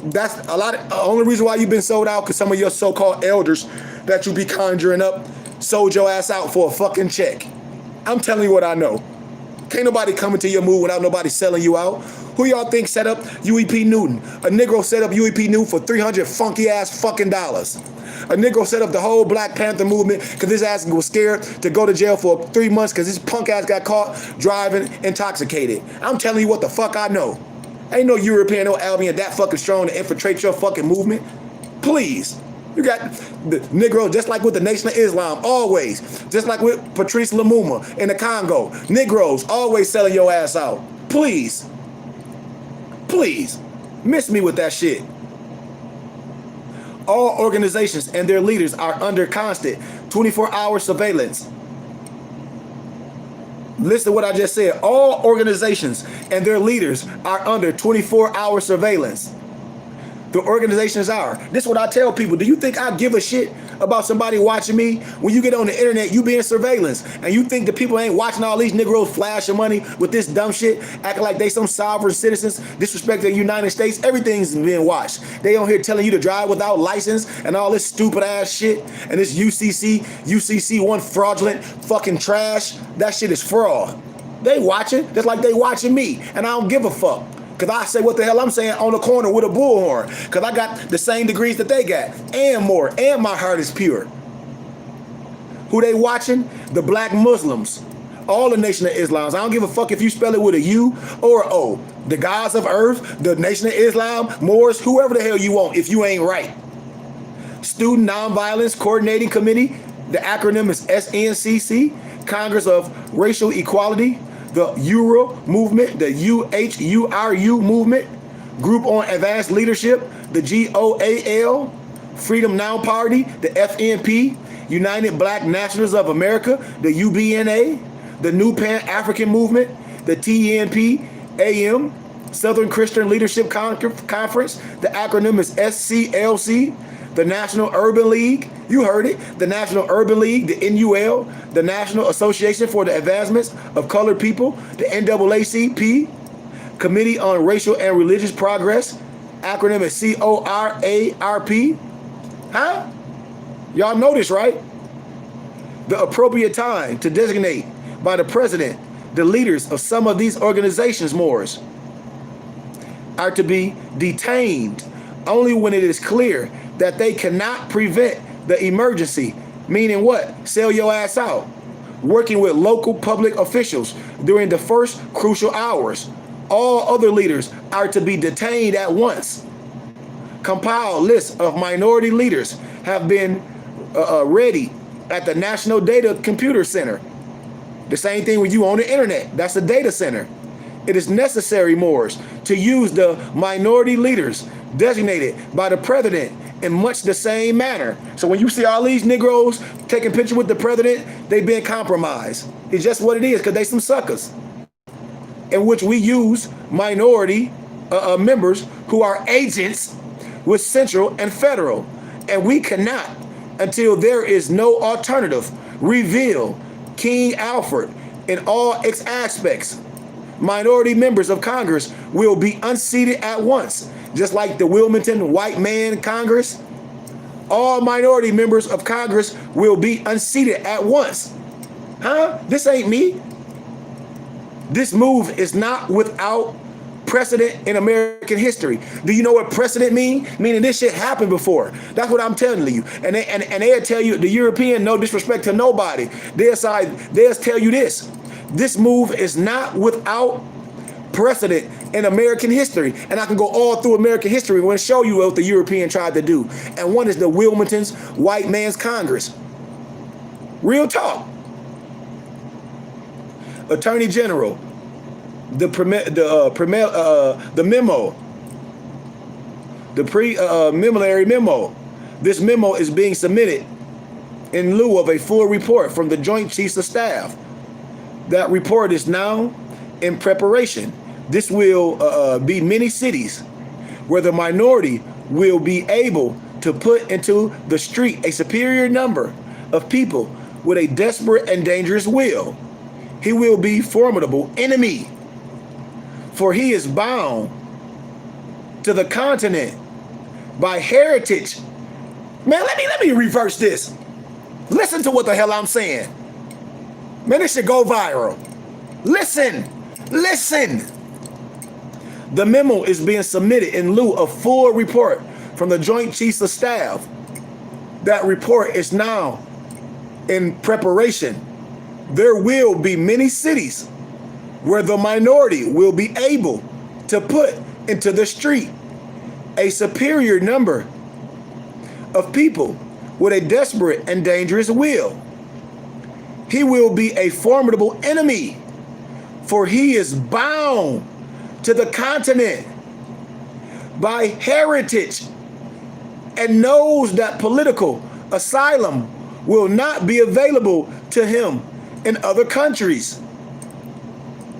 that's a lot of, the only reason why you've been sold out, because some of your so-called elders that you be conjuring up sold your ass out for a fucking check. I'm telling you what I know. Can't nobody come into your move without nobody selling you out. Who y'all think set up UEP Newton? A Negro set up UEP Newton for $300 funky ass fucking dollars. A Negro set up the whole Black Panther movement because his ass was scared to go to jail for 3 months because his punk ass got caught driving intoxicated. I'm telling you what the fuck I know. Ain't no European, no Albion that fucking strong to infiltrate your fucking movement. Please. You got the Negroes, just like with the Nation of Islam, always. Just like with Patrice Lumumba in the Congo. Negroes always selling your ass out. Please. Please. Miss me with that shit. All organizations and their leaders are under constant 24-hour surveillance. Listen to what I just said. All organizations and their leaders are under 24-hour surveillance. The organizations are. This is what I tell people. Do you think I give a shit about somebody watching me? When you get on the internet, you be in surveillance. And you think the people ain't watching all these Negroes flashing money with this dumb shit, acting like they some sovereign citizens, disrespecting the United States. Everything's being watched. They on here telling you to drive without license and all this stupid ass shit. And this UCC one fraudulent fucking trash. That shit is fraud. They watching just like they watching me. And I don't give a fuck. Because I say what the hell I'm saying on the corner with a bullhorn. Because I got the same degrees that they got. And more. And my heart is pure. Who they watching? The black Muslims. All the Nation of Islam. I don't give a fuck if you spell it with a U or an O. The gods of earth, the Nation of Islam, Moors, whoever the hell you want if you ain't right. Student Nonviolence Coordinating Committee. The acronym is SNCC. Congress of Racial Equality. The URU movement, the UHURU movement, Group on Advanced Leadership, the GOAL, Freedom Now Party, the FNP, United Black Nationalists of America, the UBNA, the New Pan-African Movement, the TNP-AM, Southern Christian Leadership Conference, the acronym is SCLC, the National Urban League, you heard it, the National Urban League, the NUL, the National Association for the Advancement of Colored People, the NAACP, Committee on Racial and Religious Progress, acronym is CORARP. Huh? Y'all know this, right? The appropriate time to designate by the president the leaders of some of these organizations, Moors, are to be detained only when it is clear that they cannot prevent the emergency. Meaning what? Sell your ass out. Working with local public officials during the first crucial hours. All other leaders are to be detained at once. Compiled lists of minority leaders have been ready at the National Data Computer Center. The same thing when you on the internet. That's a data center. It is necessary, Moors, to use the minority leaders designated by the president in much the same manner. So when you see all these Negroes taking pictures with the president, they've been compromised. It's just what it is, because they some suckers. In which we use minority members who are agents with central and federal. And we cannot, until there is no alternative, reveal King Alfred in all its aspects. Minority members of Congress will be unseated at once, just like the Wilmington White Man Congress. All minority members of Congress will be unseated at once. Huh? This ain't me. This move is not without precedent in American history. Do you know what precedent mean? Meaning this shit happened before. That's what I'm telling you. And they'll tell you, the European, no disrespect to nobody, they'll tell you this. This move is not without precedent in American history. And I can go all through American history and show you what the European tried to do. And one is the Wilmington's White Man's Congress. Real talk. Attorney General, the memo, the preliminary memo. This memo is being submitted in lieu of a full report from the Joint Chiefs of Staff. That report is now in preparation. This will be many cities where the minority will be able to put into the street a superior number of people with a desperate and dangerous will. He will be formidable enemy, for he is bound to the continent by heritage. Man, let me reverse this. Listen to what the hell I'm saying. Man, this should go viral. Listen. The memo is being submitted in lieu of full report from the Joint Chiefs of Staff. That report is now in preparation. There will be many cities where the minority will be able to put into the street a superior number of people with a desperate and dangerous will. He will be a formidable enemy, for he is bound to the continent by heritage and knows that political asylum will not be available to him in other countries.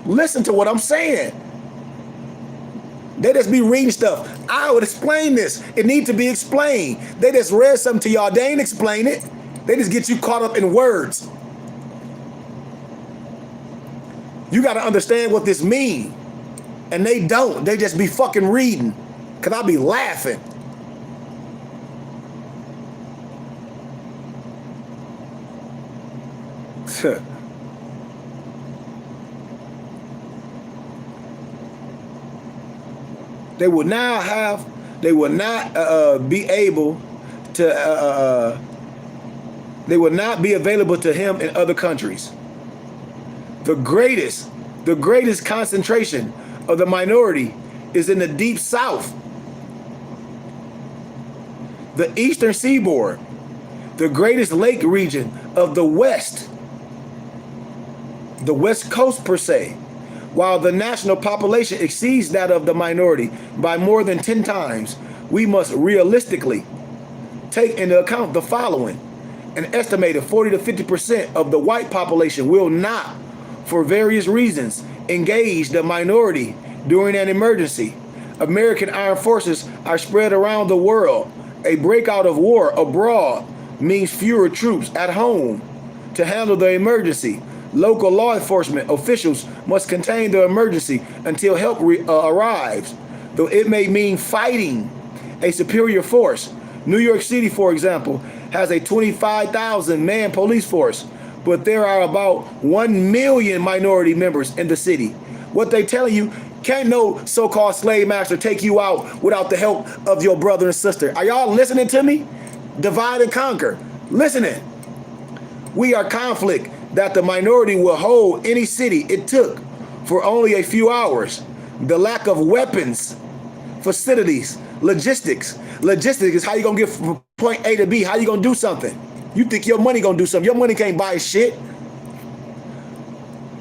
Listen to what I'm saying. They just be reading stuff. I would explain this. It needs to be explained. They just read something to y'all. They ain't explain it. They just get you caught up in words. You got to understand what this means. And they don't. They just be fucking reading. Because I be laughing. They will not be able to, they will not be available to him in other countries. The greatest concentration of the minority is in the deep south, the eastern seaboard, the greatest lake region of the west coast per se. While the national population exceeds that of the minority by more than 10 times, we must realistically take into account the following. An estimated 40 to 50% of the white population will not, for various reasons, engage the minority during an emergency. American armed forces are spread around the world. A breakout of war abroad means fewer troops at home to handle the emergency. Local law enforcement officials must contain the emergency until help arrives, though it may mean fighting a superior force. New York City, for example, has a 25,000 man police force, but there are about 1 million minority members in the city. What they telling you, can't no so-called slave master take you out without the help of your brother and sister. Are y'all listening to me? Divide and conquer. Listening. We are conflict that the minority will hold any city it took for only a few hours. The lack of weapons, facilities, logistics. Logistics is how you gonna get from point A to B. How you gonna do something? You think your money gonna do something. Your money can't buy shit.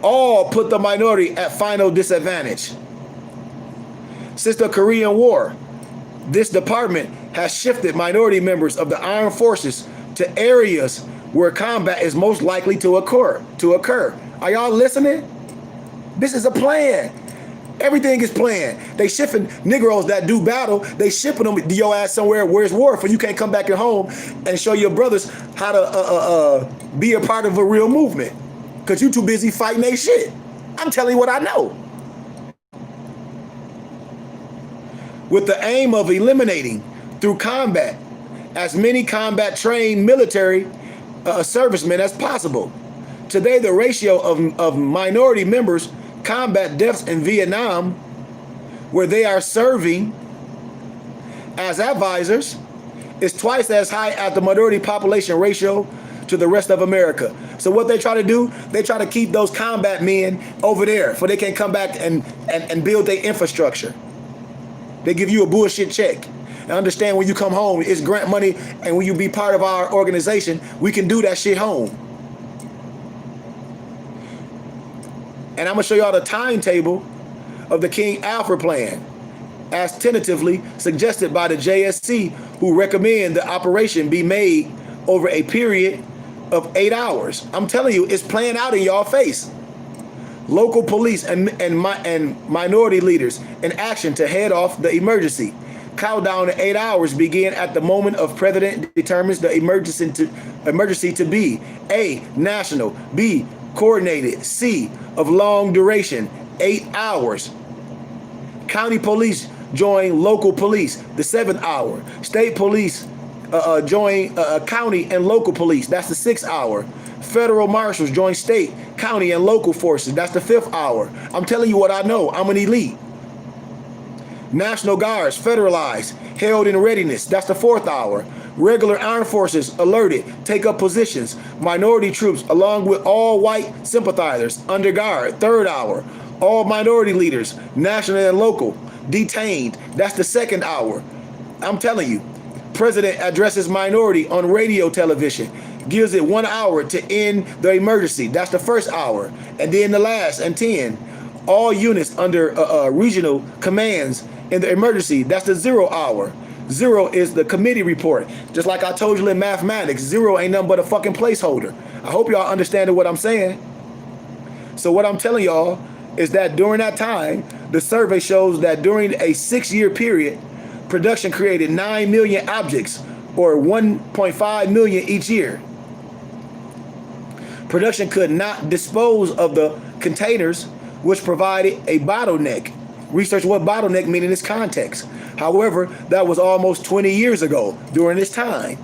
All put the minority at final disadvantage. Since the Korean War, this department has shifted minority members of the armed forces to areas where combat is most likely to occur. Are y'all listening? This is a plan. Everything is planned. They shipping Negroes that do battle. They shipping them to your ass somewhere where it's war, for you can't come back at home and show your brothers how to be a part of a real movement, because you too busy fighting they shit. I'm telling you what I know. With the aim of eliminating through combat as many combat trained military servicemen as possible. Today, the ratio of minority members combat deaths in Vietnam, where they are serving as advisors, is twice as high as the minority population ratio to the rest of America. So what they try to do, they try to keep those combat men over there so they can come back and build their infrastructure. They give you a bullshit check. And understand, when you come home, it's grant money, and when you be part of our organization, we can do that shit home. And I'm gonna show y'all the timetable of the King Alfred plan, as tentatively suggested by the JSC, who recommend the operation be made over a period of 8 hours. I'm telling you, it's playing out in y'all face. Local police and minority leaders in action to head off the emergency. Countdown to 8 hours begin at the moment of President determines the emergency to be A, national, B, coordinated, C, of long duration, 8 hours. County police join local police, the 7th hour. State police join county and local police, that's the 6th hour. Federal marshals join state, county, and local forces, that's the 5th hour. I'm telling you what I know. I'm an elite. National Guards, federalized, held in readiness, that's the 4th hour. Regular armed forces alerted, take up positions. Minority troops, along with all white sympathizers, under guard, 3rd hour. All minority leaders, national and local, detained, that's the 2nd hour. I'm telling you, President addresses minority on radio television, gives it 1 hour to end the emergency, that's the 1st hour. And then the last, and 10, all units under regional commands in the emergency, that's the 0 hour. 0 is the committee report. Just like I told you in mathematics, 0 ain't nothing but a fucking placeholder. I hope y'all understand what I'm saying. So what I'm telling y'all is that during that time, the survey shows that during a 6-year period, production created 9 million objects, or 1.5 million each year. Production could not dispose of the containers, which provided a bottleneck. Research what bottleneck mean in this context. However, that was almost 20 years ago during this time.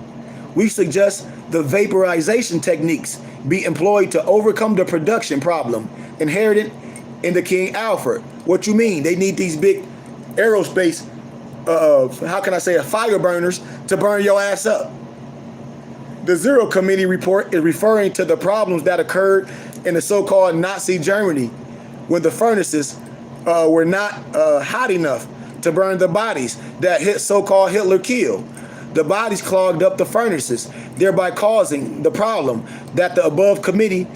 We suggest the vaporization techniques be employed to overcome the production problem inherited in the King Alfred. What you mean? They need these big aerospace, how can I say, fire burners to burn your ass up. The 0 Committee report is referring to the problems that occurred in the so-called Nazi Germany when the furnaces were not hot enough to burn the bodies that so-called Hitler killed. The bodies clogged up the furnaces, thereby causing the problem that the above committee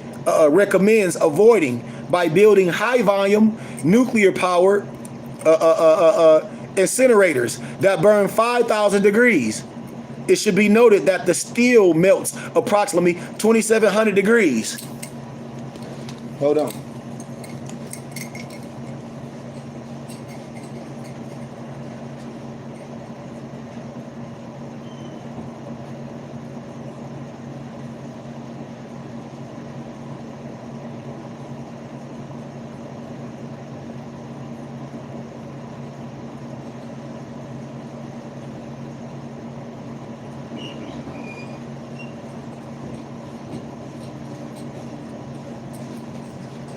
recommends avoiding by building high-volume nuclear-powered incinerators that burn 5,000 degrees. It should be noted that the steel melts approximately 2,700 degrees. Hold on.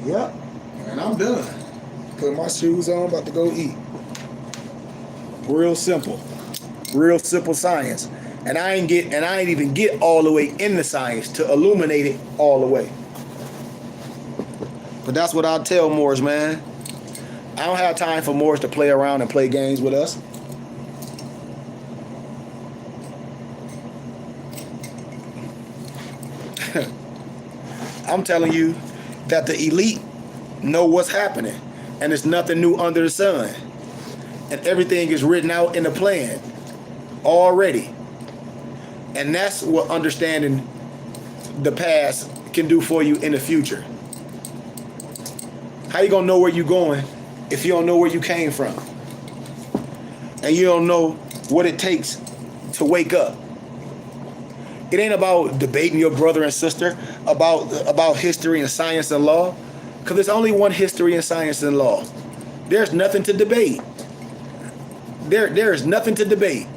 Yep, and I'm done. Put my shoes on, about to go eat. Real simple science. And I ain't even get all the way in the science to illuminate it all the way. But that's what I'll tell Moors, man. I don't have time for Moors to play around and play games with us. I'm telling you that the elite know what's happening, and there's nothing new under the sun, and everything is written out in the plan already. And that's what understanding the past can do for you in the future. How you gonna know where you're going if you don't know where you came from, and you don't know what it takes to wake up? It ain't about debating your brother and sister about history and science and law, because there's only one history and science and law. There's nothing to debate. There is nothing to debate.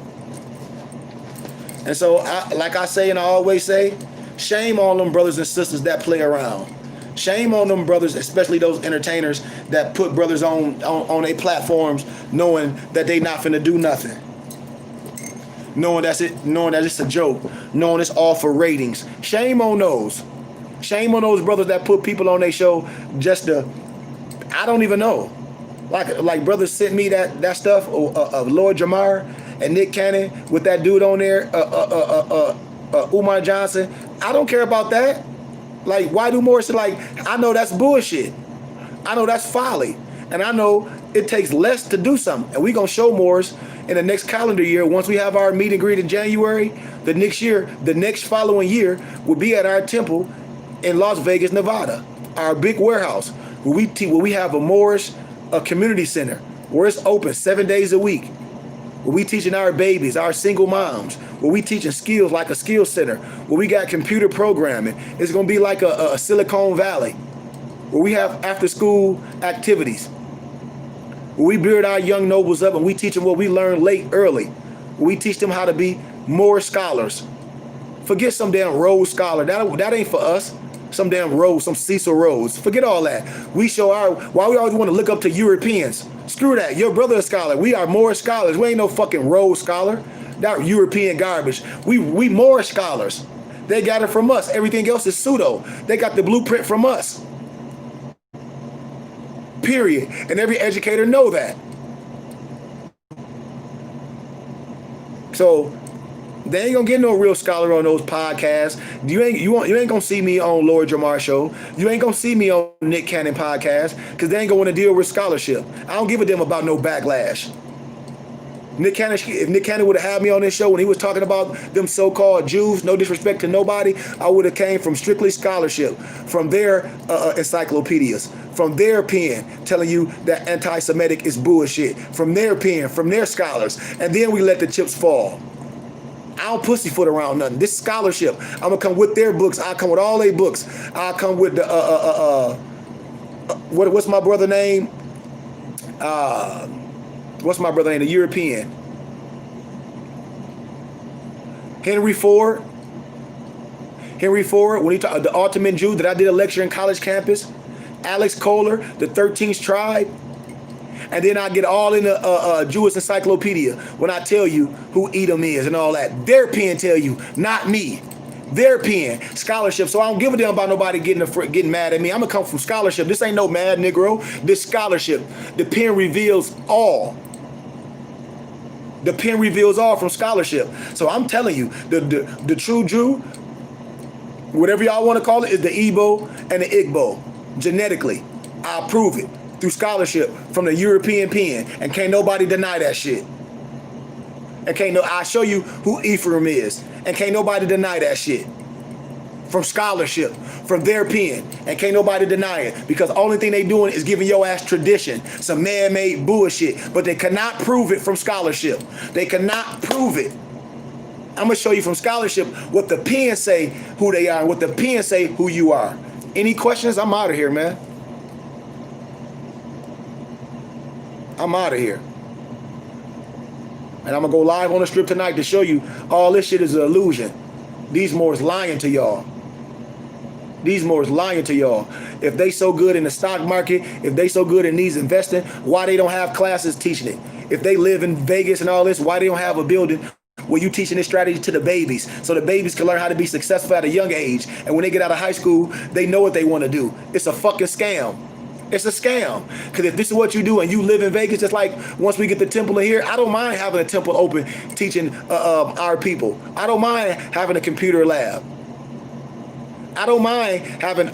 And so, like I say and I always say, shame on them brothers and sisters that play around. Shame on them brothers, especially those entertainers that put brothers on their platforms knowing that they not finna do nothing. Knowing that it's a joke, knowing it's all for ratings. Shame on those. Shame on those brothers that put people on their show just to, I don't even know. Like brothers sent me that stuff of Lord Jamar and Nick Cannon with that dude on there, Umar Johnson. I don't care about that. Like, why do more? Like, I know that's bullshit. I know that's folly. And I know it takes less to do something. And we gonna show Moors in the next calendar year. Once we have our meet and greet in January, the next following year, will be at our temple in Las Vegas, Nevada, our big warehouse, where we have a Moorish community center, where it's open 7 days a week, where we teaching our babies, our single moms, where we teaching skills like a skill center, where we got computer programming. It's gonna be like a Silicon Valley, where we have after school activities, where we build our young nobles up and we teach them what we learned late early, where we teach them how to be more scholars. Forget some damn Rhodes Scholar. That ain't for us. Some damn Rhodes, some Cecil Rhodes. Forget all that. We show why we always want to look up to Europeans. Screw that. Your brother is a scholar. We are more scholars. We ain't no fucking Rhodes Scholar. That European garbage. We more scholars. They got it from us. Everything else is pseudo. They got the blueprint from us. Period. And every educator know that. So they ain't gonna get no real scholar on those podcasts. You ain't gonna see me on Lord Jamar show. You ain't gonna see me on Nick Cannon podcast, because they ain't gonna want to deal with scholarship. I don't give a damn about no backlash. If Nick Cannon would have had me on this show when he was talking about them so-called Jews, no disrespect to nobody, I would have came from strictly scholarship, from their encyclopedias, from their pen, telling you that anti-Semitic is bullshit, from their pen, from their scholars, and then we let the chips fall. I don't pussyfoot around nothing. This is scholarship. I'm gonna come with their books. I'll come with all their books. I'll come with the what's my brother name? What's my brother name? The European. Henry Ford. When he talked the Ottoman Jew that I did a lecture in college campus. Alex Kohler, the 13th tribe. And then I get all in the Jewish encyclopedia when I tell you who Edom is and all that. Their pen tell you, not me. Their pen, scholarship. So I don't give a damn about nobody getting mad at me. I'm gonna come from scholarship. This ain't no mad Negro. This scholarship. The pen reveals all. The pen reveals all from scholarship. So I'm telling you, the true Jew, whatever y'all want to call it, is the Igbo and the Igbo. Genetically, I'll prove it through scholarship from the European pen, and can't nobody deny that shit. And I show you who Ephraim is. And can't nobody deny that shit. From scholarship, from their pen. And can't nobody deny it. Because the only thing they doing is giving your ass tradition. Some man-made bullshit. But they cannot prove it from scholarship. They cannot prove it. I'm going to show you from scholarship what the pen say who they are and what the pen say who you are. Any questions? I'm out of here, man. I'm out of here. And I'm going to go live on the strip tonight to show you all this shit is an illusion. These Moors lying to y'all. These Moors lying to y'all. If they so good in the stock market, if they so good in these investing, why they don't have classes teaching it? If they live in Vegas and all this, why they don't have a building where you teaching this strategy to the babies so the babies can learn how to be successful at a young age? And when they get out of high school, they know what they want to do. It's a fucking scam. It's a scam. Because if this is what you do and you live in Vegas, just like once we get the temple in here, I don't mind having a temple open teaching our people. I don't mind having a computer lab. I don't mind having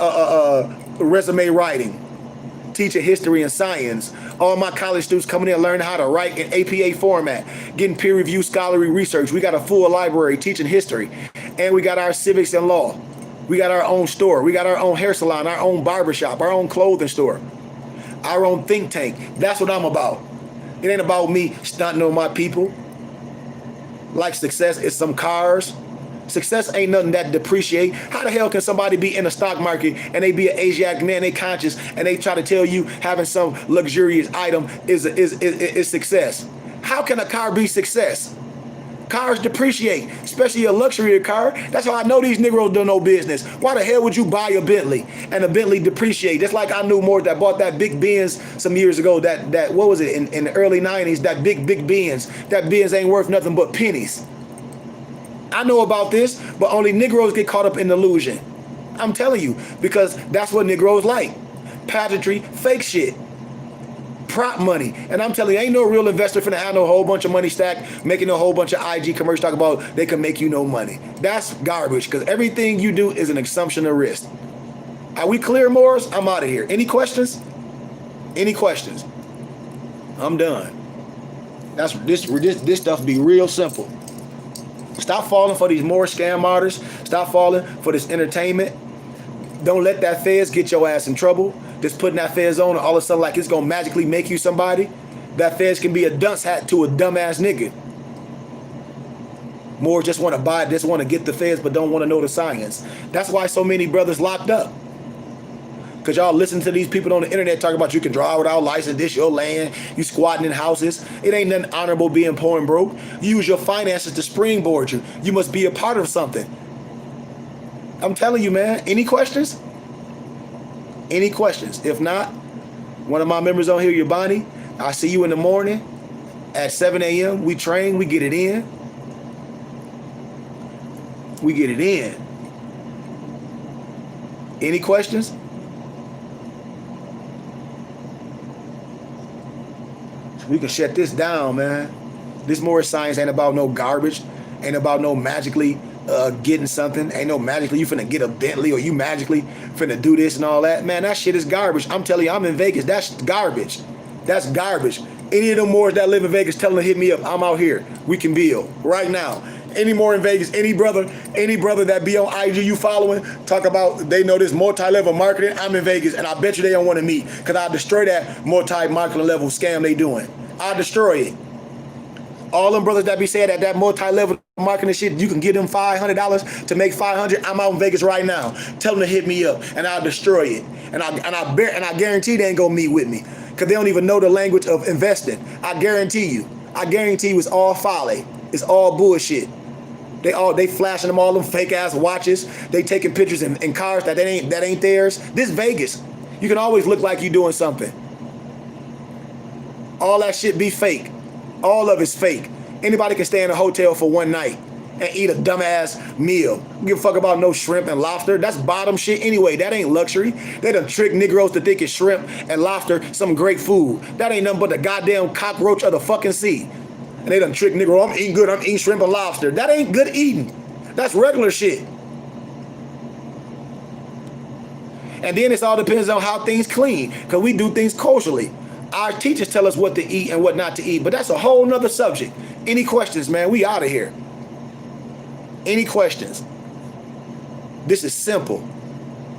resume writing, teaching history and science. All my college students coming in learning how to write in APA format, getting peer-reviewed scholarly research. We got a full library teaching history. And we got our civics and law. We got our own store. We got our own hair salon, our own barbershop, our own clothing store, our own think tank. That's what I'm about. It ain't about me stunting on my people. Like success is some cars. Success ain't nothing that depreciate. How the hell can somebody be in the stock market and they be an Asiatic man, they conscious, and they try to tell you having some luxurious item is success? How can a car be success? Cars depreciate, especially a luxury car. That's how I know these Negroes don't know business. Why the hell would you buy a Bentley and a Bentley depreciate? Just like I knew more that bought that big Benz some years ago. That what was it in the early 90s? That big Benz. That Benz ain't worth nothing but pennies. I know about this, but only Negroes get caught up in the illusion. I'm telling you, because that's what Negroes like. Pageantry, fake shit. Prop money. And I'm telling you, ain't no real investor finna have no whole bunch of money stacked, making a whole bunch of IG commercials talk about they can make you no money. That's garbage, because everything you do is an assumption of risk. Are we clear, Morris? I'm out of here. Any questions? Any questions? I'm done. That's this stuff be real simple. Stop falling for these more scam artists. Stop falling for this entertainment. Don't let that feds get your ass in trouble. Just putting that feds on and all of a sudden like it's gonna magically make you somebody. That feds can be a dunce hat to a dumbass nigga. More just want to buy it, just want to get the feds, but don't want to know the science. That's why so many brothers locked up. Because y'all listen to these people on the internet talking about you can drive without license, this your land, you squatting in houses. It ain't nothing honorable being poor and broke. You use your finances to springboard you. You must be a part of something. I'm telling you, man. Any questions? Any questions? If not, one of my members on here, Yabani, I'll see you in the morning at 7 a.m. We train, we get it in. We get it in. Any questions? We can shut this down, man. This more science ain't about no garbage. Ain't about no magically getting something. Ain't no magically you finna get a Bentley or you magically finna do this and all that. Man, that shit is garbage. I'm telling you, I'm in Vegas. That's garbage. That's garbage. Any of them Moors that live in Vegas, tell them to hit me up. I'm out here. We can build right now. Any more in Vegas, any brother that be on IG you following, talk about they know this multi-level marketing, I'm in Vegas, and I bet you they don't want to meet, because I'll destroy that multi-marketing level scam they doing. I'll destroy it. All them brothers that be saying that multi-level marketing shit, you can give them $500 to make $500. I'm out in Vegas right now. Tell them to hit me up, and I'll destroy it. And I guarantee they ain't gonna meet with me, because they don't even know the language of investing. I guarantee you. I guarantee you, it's all folly. It's all bullshit. They flashing them all them fake ass watches. They taking pictures in cars that ain't theirs. This Vegas. You can always look like you doing something. All that shit be fake. All of it's fake. Anybody can stay in a hotel for one night and eat a dumbass meal. Don't give a fuck about no shrimp and lobster. That's bottom shit anyway. That ain't luxury. They done trick Negroes to think it's shrimp and lobster some great food. That ain't nothing but the goddamn cockroach of the fucking sea. And they done trick Negro, I'm eating good, I'm eating shrimp and lobster. That ain't good eating. That's regular shit. And then it all depends on how things clean, because we do things kosherly. Our teachers tell us what to eat and what not to eat, but that's a whole nother subject. Any questions, man? We out of here. Any questions? This is simple.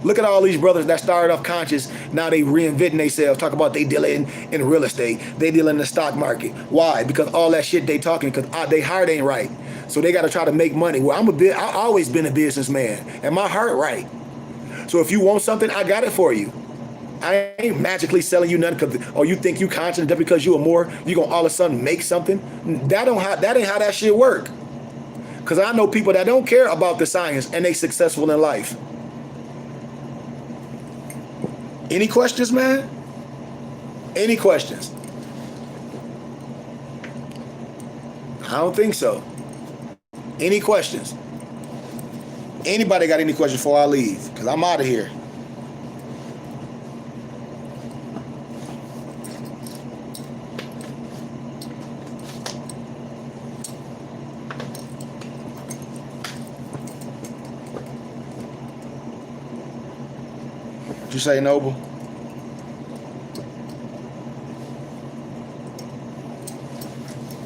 Look at all these brothers that started off conscious. Now they reinventing themselves. Talk about they dealing in real estate. They dealing in the stock market. Why? Because all that shit they talking, because they heart ain't right. So they got to try to make money. Well, I always been a businessman, and my heart right. So if you want something, I got it for you. I ain't magically selling you nothing because, or you think you conscious just because you are more, you gonna all of a sudden make something. That ain't how that shit work. Because I know people that don't care about the science and they successful in life. Any questions, man? Any questions? I don't think so. Any questions? Anybody got any questions before I leave? Because I'm out of here. What you say, Noble?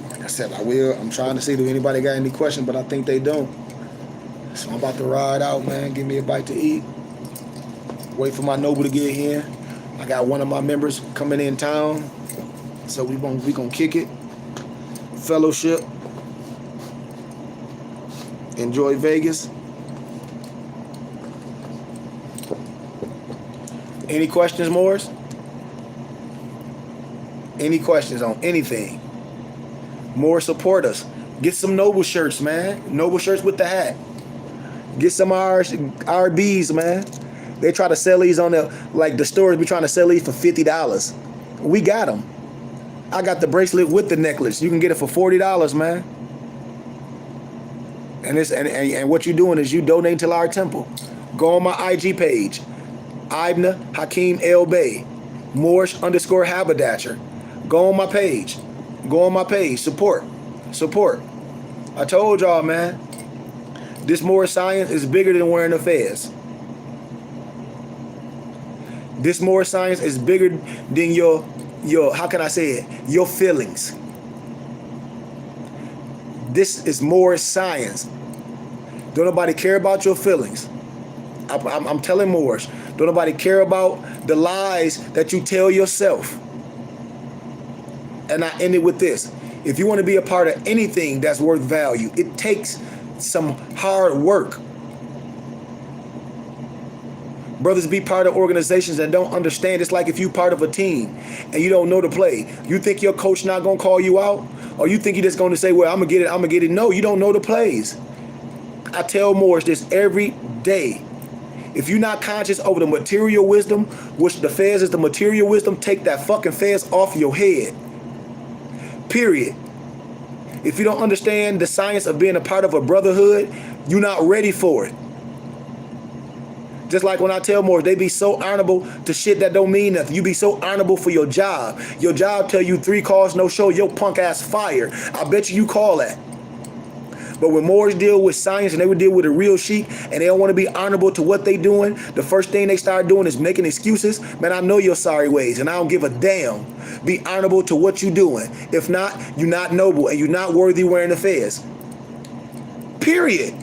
Like I said, I will. I'm trying to see if anybody got any questions, but I think they don't. So I'm about to ride out, man. Give me a bite to eat. Wait for my Noble to get here. I got one of my members coming in town, so we gonna kick it. Fellowship. Enjoy Vegas. Any questions, Morris? Any questions on anything? More support us. Get some Noble shirts, man. Noble shirts with the hat. Get some RBs, man. They try to sell these on the, like the stores be trying to sell these for $50. We got them. I got the bracelet with the necklace. You can get it for $40, man. And what you're doing is you donate to our temple. Go on my IG page. Ibn Hakeem El Bey, Moorish_haberdasher. Go on my page. Go on my page. Support. Support. I told y'all, man. This Moorish science is bigger than wearing a fez. This Moorish science is bigger than your how can I say it? Your feelings. This is Moorish science. Don't nobody care about your feelings. I'm telling Moorish. Don't nobody care about the lies that you tell yourself. And I end it with this. If you want to be a part of anything that's worth value, it takes some hard work. Brothers be part of organizations that don't understand. It's like if you part of a team and you don't know the play. You think your coach not going to call you out? Or you think he just going to say, well, I'm going to get it. No, you don't know the plays. I tell Moorish this every day. If you're not conscious over the material wisdom, which the fez is the material wisdom, take that fucking fez off your head. Period. If you don't understand the science of being a part of a brotherhood, you're not ready for it. Just like when I tell more, they be so honorable to shit that don't mean nothing. You be so honorable for your job. Your job tell you 3 calls, no show, your punk ass fire. I bet you call that. But when Moors deal with science and they would deal with a real sheik and they don't want to be honorable to what they doing, the first thing they start doing is making excuses. Man, I know your sorry ways and I don't give a damn. Be honorable to what you doing. If not, you're not noble and you're not worthy wearing the fez. Period.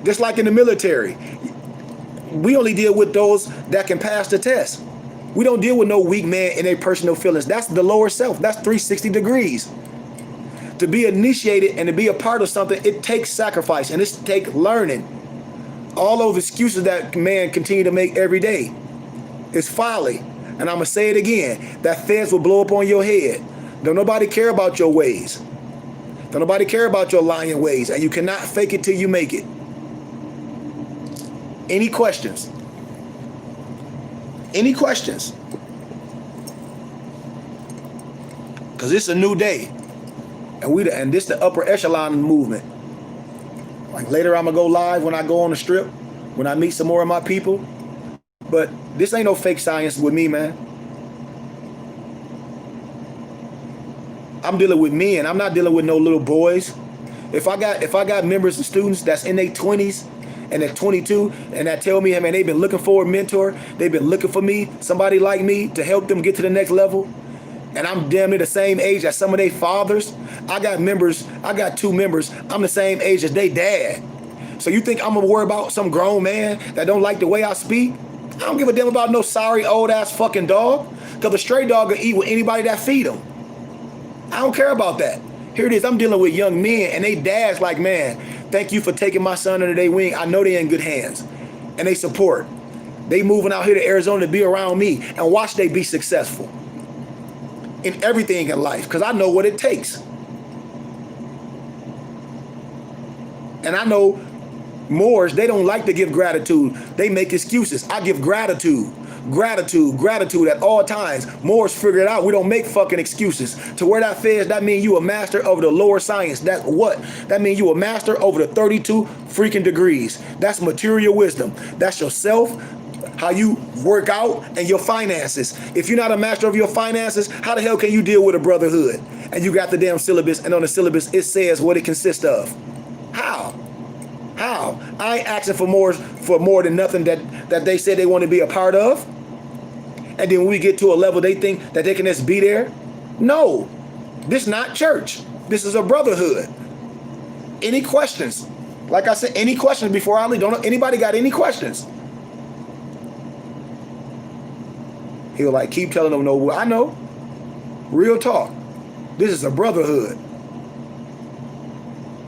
Just like in the military, we only deal with those that can pass the test. We don't deal with no weak man in their personal feelings. That's the lower self. That's 360 degrees. To be initiated and to be a part of something, it takes sacrifice and it takes learning. All those excuses that man continue to make every day is folly. And I'm going to say it again. That fence will blow up on your head. Don't nobody care about your ways. Don't nobody care about your lying ways. And you cannot fake it till you make it. Any questions? Any questions? Because it's a new day. And this the upper echelon movement. Like later I'm gonna go live when I go on the strip, when I meet some more of my people. But this ain't no fake science with me, man. I'm dealing with men. I'm not dealing with no little boys. If I got members and students that's in their 20s and at 22 and that tell me, hey man, they've been looking for a mentor, they've been looking for me, somebody like me to help them get to the next level. And I'm damn near the same age as some of their fathers. I got two members, I'm the same age as they dad. So you think I'm gonna worry about some grown man that don't like the way I speak? I don't give a damn about no sorry old ass fucking dog. Cause a stray dog will eat with anybody that feed him. I don't care about that. Here it is, I'm dealing with young men and they dads like, man, thank you for taking my son under their wing. I know they in good hands. And they support. They moving out here to Arizona to be around me and watch they be successful in everything in life, because I know what it takes. And I know Moors, they don't like to give gratitude. They make excuses. I give gratitude. Gratitude at all times. Moors figure it out. We don't make fucking excuses. To where that fits, that means you a master over the lower science. That's what? That means you a master over the 32 freaking degrees. That's material wisdom. That's yourself, how you work out, and your finances. If you're not a master of your finances, how the hell can you deal with a brotherhood? And you got the damn syllabus, and on the syllabus it says what it consists of. How? I ain't asking for more than nothing that they said they want to be a part of. And then when we get to a level they think that they can just be there. No, this is not church. This is a brotherhood. Any questions? Like I said, any questions before I leave? Don't anybody got any questions? He'll like keep telling them no. I know. Real talk. This is a brotherhood.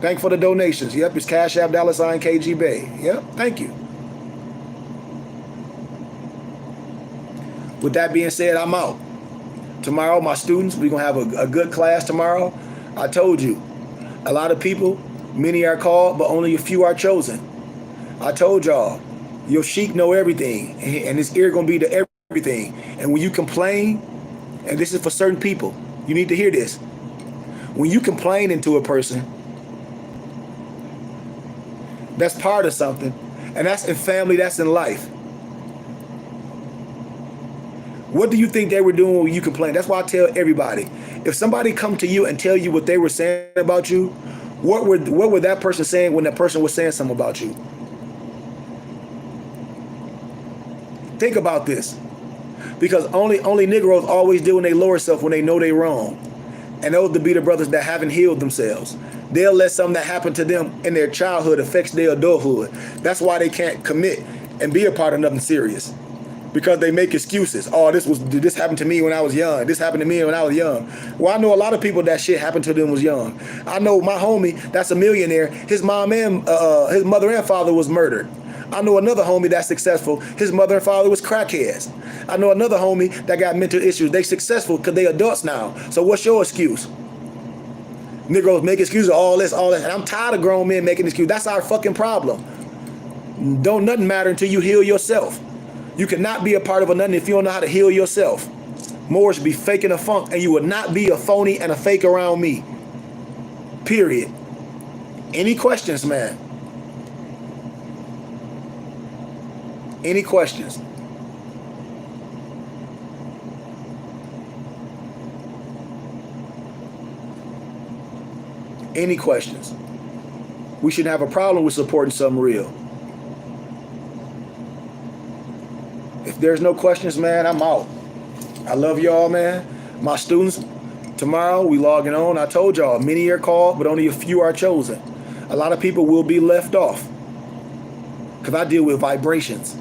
Thank you for the donations. Yep, it's Cash App $KG Bay. Yep, thank you. With that being said, I'm out. Tomorrow, my students, we're going to have a good class tomorrow. I told you, a lot of people, many are called, but only a few are chosen. I told y'all, your sheik know everything, and his ear going to be to everything. And when you complain, and this is for certain people, you need to hear this. When you complain into a person, that's part of something, and that's in family, that's in life. What do you think they were doing when you complained? That's why I tell everybody, if somebody come to you and tell you what they were saying about you, what were that person saying when that person was saying something about you? Think about this. Because only Negroes always deal with their lower self when they know they're wrong. And those to be the brothers that haven't healed themselves. They'll let something that happened to them in their childhood affects their adulthood. That's why they can't commit and be a part of nothing serious. Because they make excuses. Oh, this happened to me when I was young. This happened to me when I was young. Well, I know a lot of people that shit happened to them was young. I know my homie that's a millionaire. His mom and his mother and father was murdered. I know another homie that's successful. His mother and father was crackheads. I know another homie that got mental issues. They successful because they adults now. So what's your excuse? Negroes make excuses, all this. And I'm tired of grown men making excuses. That's our fucking problem. Don't nothing matter until you heal yourself. You cannot be a part of a nothing if you don't know how to heal yourself. Moors be faking a funk, and you will not be a phony and a fake around me. Period. Any questions, man? Any questions? Any questions? We shouldn't have a problem with supporting something real. If there's no questions, man, I'm out. I love y'all, man. My students, tomorrow we logging on. I told y'all, many are called, but only a few are chosen. A lot of people will be left off because I deal with vibrations.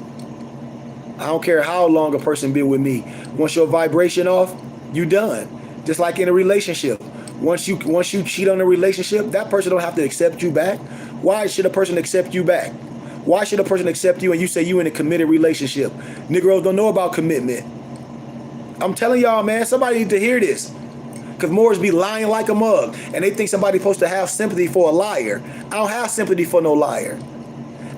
I don't care how long a person been with me. Once your vibration off, you done. Just like in a relationship. Once you cheat on a relationship, that person don't have to accept you back. Why should a person accept you back? Why should a person accept you and you say you in a committed relationship? Negroes don't know about commitment. I'm telling y'all, man, somebody need to hear this. Because Moors be lying like a mug. And they think somebody's supposed to have sympathy for a liar. I don't have sympathy for no liar.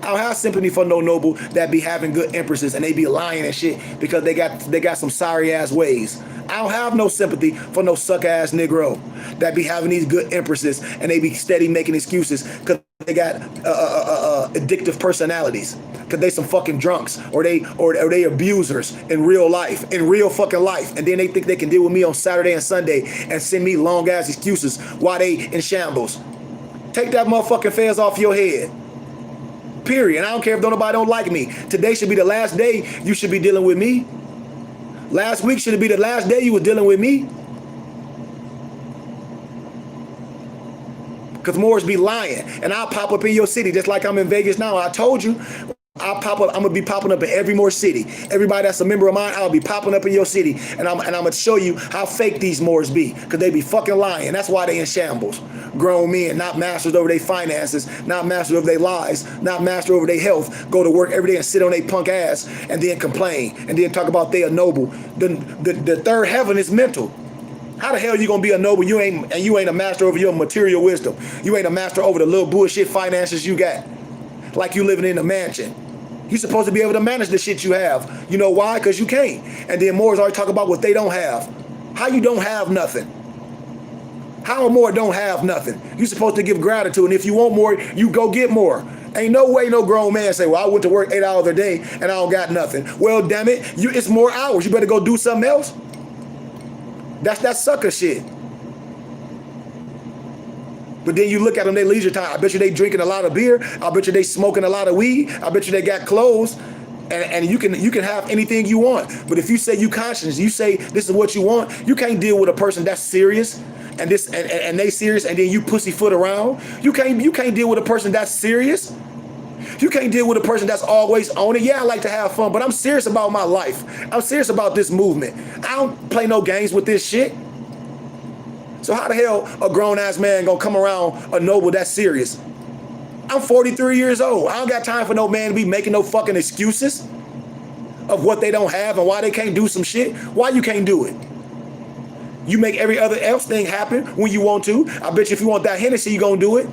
I don't have sympathy for no noble that be having good empresses and they be lying and shit because they got some sorry ass ways. I don't have no sympathy for no suck ass Negro that be having these good empresses and they be steady making excuses because they got addictive personalities, because they some fucking drunks or they abusers in real life, in real fucking life, and then they think they can deal with me on Saturday and Sunday and send me long ass excuses while they in shambles. Take that motherfucking fez off your head. Period. I don't care if nobody don't like me. Today should be the last day you should be dealing with me. Last week should be the last day you were dealing with me. Because Moors be lying. And I'll pop up in your city just like I'm in Vegas now. I told you. I'll pop up. I'm gonna be popping up in every Moor city. Everybody that's a member of mine, I'll be popping up in your city, and I'm gonna show you how fake these Moors be, because they be fucking lying. That's why they in shambles. Grown men, not masters over their finances, not masters over their lives, not master over their health. Go to work every day and sit on their punk ass, and then complain, and then talk about they are noble. The third heaven is mental. How the hell you gonna be a noble? You ain't a master over your material wisdom. You ain't a master over the little bullshit finances you got. Like you living in a mansion. You're supposed to be able to manage the shit you have. You know why? Because you can't. And then Moors already talk about what they don't have. How you don't have nothing? How a Moor don't have nothing? You're supposed to give gratitude, and if you want more, you go get more. Ain't no way no grown man say, well, I went to work 8 hours a day and I don't got nothing. Well, damn it, it's more hours. You better go do something else. That's that sucker shit. But then you look at them, they leisure time. I bet you they drinking a lot of beer. I bet you they smoking a lot of weed. I bet you they got clothes. And you can have anything you want. But if you say you conscious, you say this is what you want, you can't deal with a person that's serious and they serious, and then you pussyfoot around. You can't deal with a person that's serious. You can't deal with a person that's always on it. Yeah, I like to have fun, but I'm serious about my life. I'm serious about this movement. I don't play no games with this shit. So how the hell a grown-ass man gonna come around a noble that's serious? I'm 43 years old. I don't got time for no man to be making no fucking excuses of what they don't have and why they can't do some shit. Why you can't do it? You make every other else thing happen when you want to. I bet you if you want that Hennessy, you gonna do it.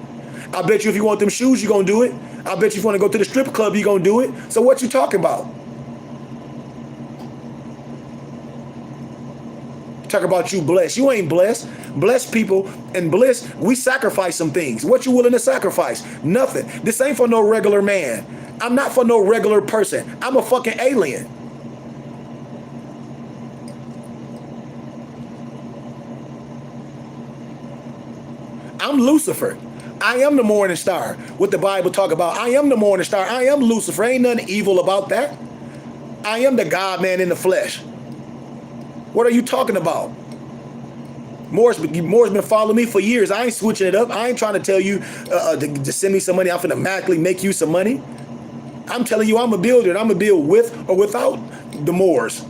I bet you if you want them shoes, you gonna do it. I bet you if you want to go to the strip club, you gonna do it. So what you talking about? Talk about you blessed. You ain't blessed. Blessed people and bliss, we sacrifice some things. What you willing to sacrifice? Nothing. This ain't for no regular man. I'm not for no regular person. I'm a fucking alien. I'm Lucifer. I am the morning star. What the Bible talk about. I am the morning star. I am Lucifer. Ain't nothing evil about that. I am the God man in the flesh. What are you talking about? Moors been following me for years. I ain't switching it up. I ain't trying to tell you to send me some money. I'm finna magically make you some money. I'm telling you I'm a builder, and I'm gonna build with or without the Moors.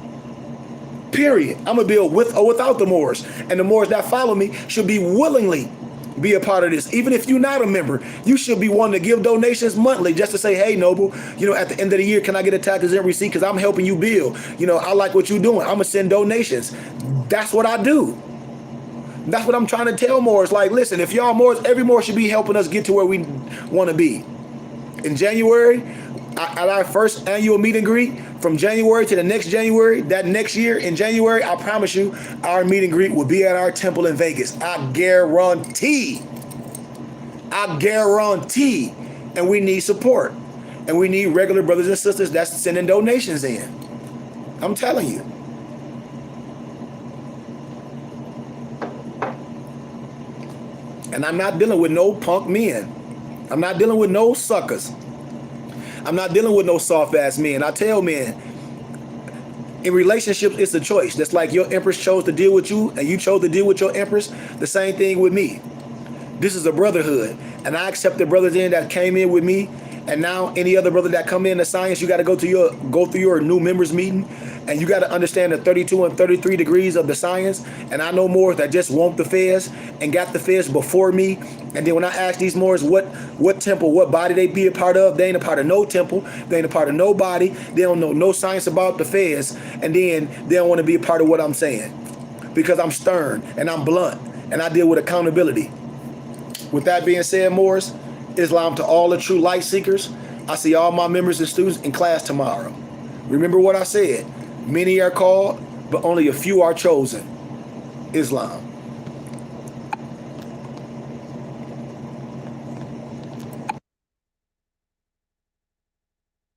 Period. I'm gonna build with or without the Moors. And the Moors that follow me should be willingly be a part of this. Even if you're not a member, you should be wanting to give donations monthly just to say, hey, Noble, at the end of the year, can I get a tax-exempt receipt? Because I'm helping you build. I like what you're doing. I'm going to send donations. That's what I do. That's what I'm trying to tell Moors. Like, listen, if y'all Moors, every Moor should be helping us get to where we want to be. In January, at our first annual meet and greet, from January to the next January, that next year in January, I promise you, our meet and greet will be at our temple in Vegas. I guarantee. And we need support. And we need regular brothers and sisters that's sending donations in. I'm telling you. And I'm not dealing with no punk men. I'm not dealing with no suckers. I'm not dealing with no soft-ass men. I tell men, in relationships, it's a choice. Just like your empress chose to deal with you and you chose to deal with your empress, the same thing with me. This is a brotherhood. And I accept the brothers in that came in with me. And now any other brother that come in the science, you got to go through your new members meeting, and you got to understand the 32 and 33 degrees of the science. And I know Moors that just want the fez and got the fez before me. And then when I ask these Moors what temple, what body they be a part of, they ain't a part of no temple, they ain't a part of no body, they don't know no science about the fez, and then they don't want to be a part of what I'm saying. Because I'm stern and I'm blunt and I deal with accountability. With that being said, Moors, Islam to all the true light seekers. I see all my members and students in class tomorrow. Remember what I said. Many are called, but only a few are chosen. Islam.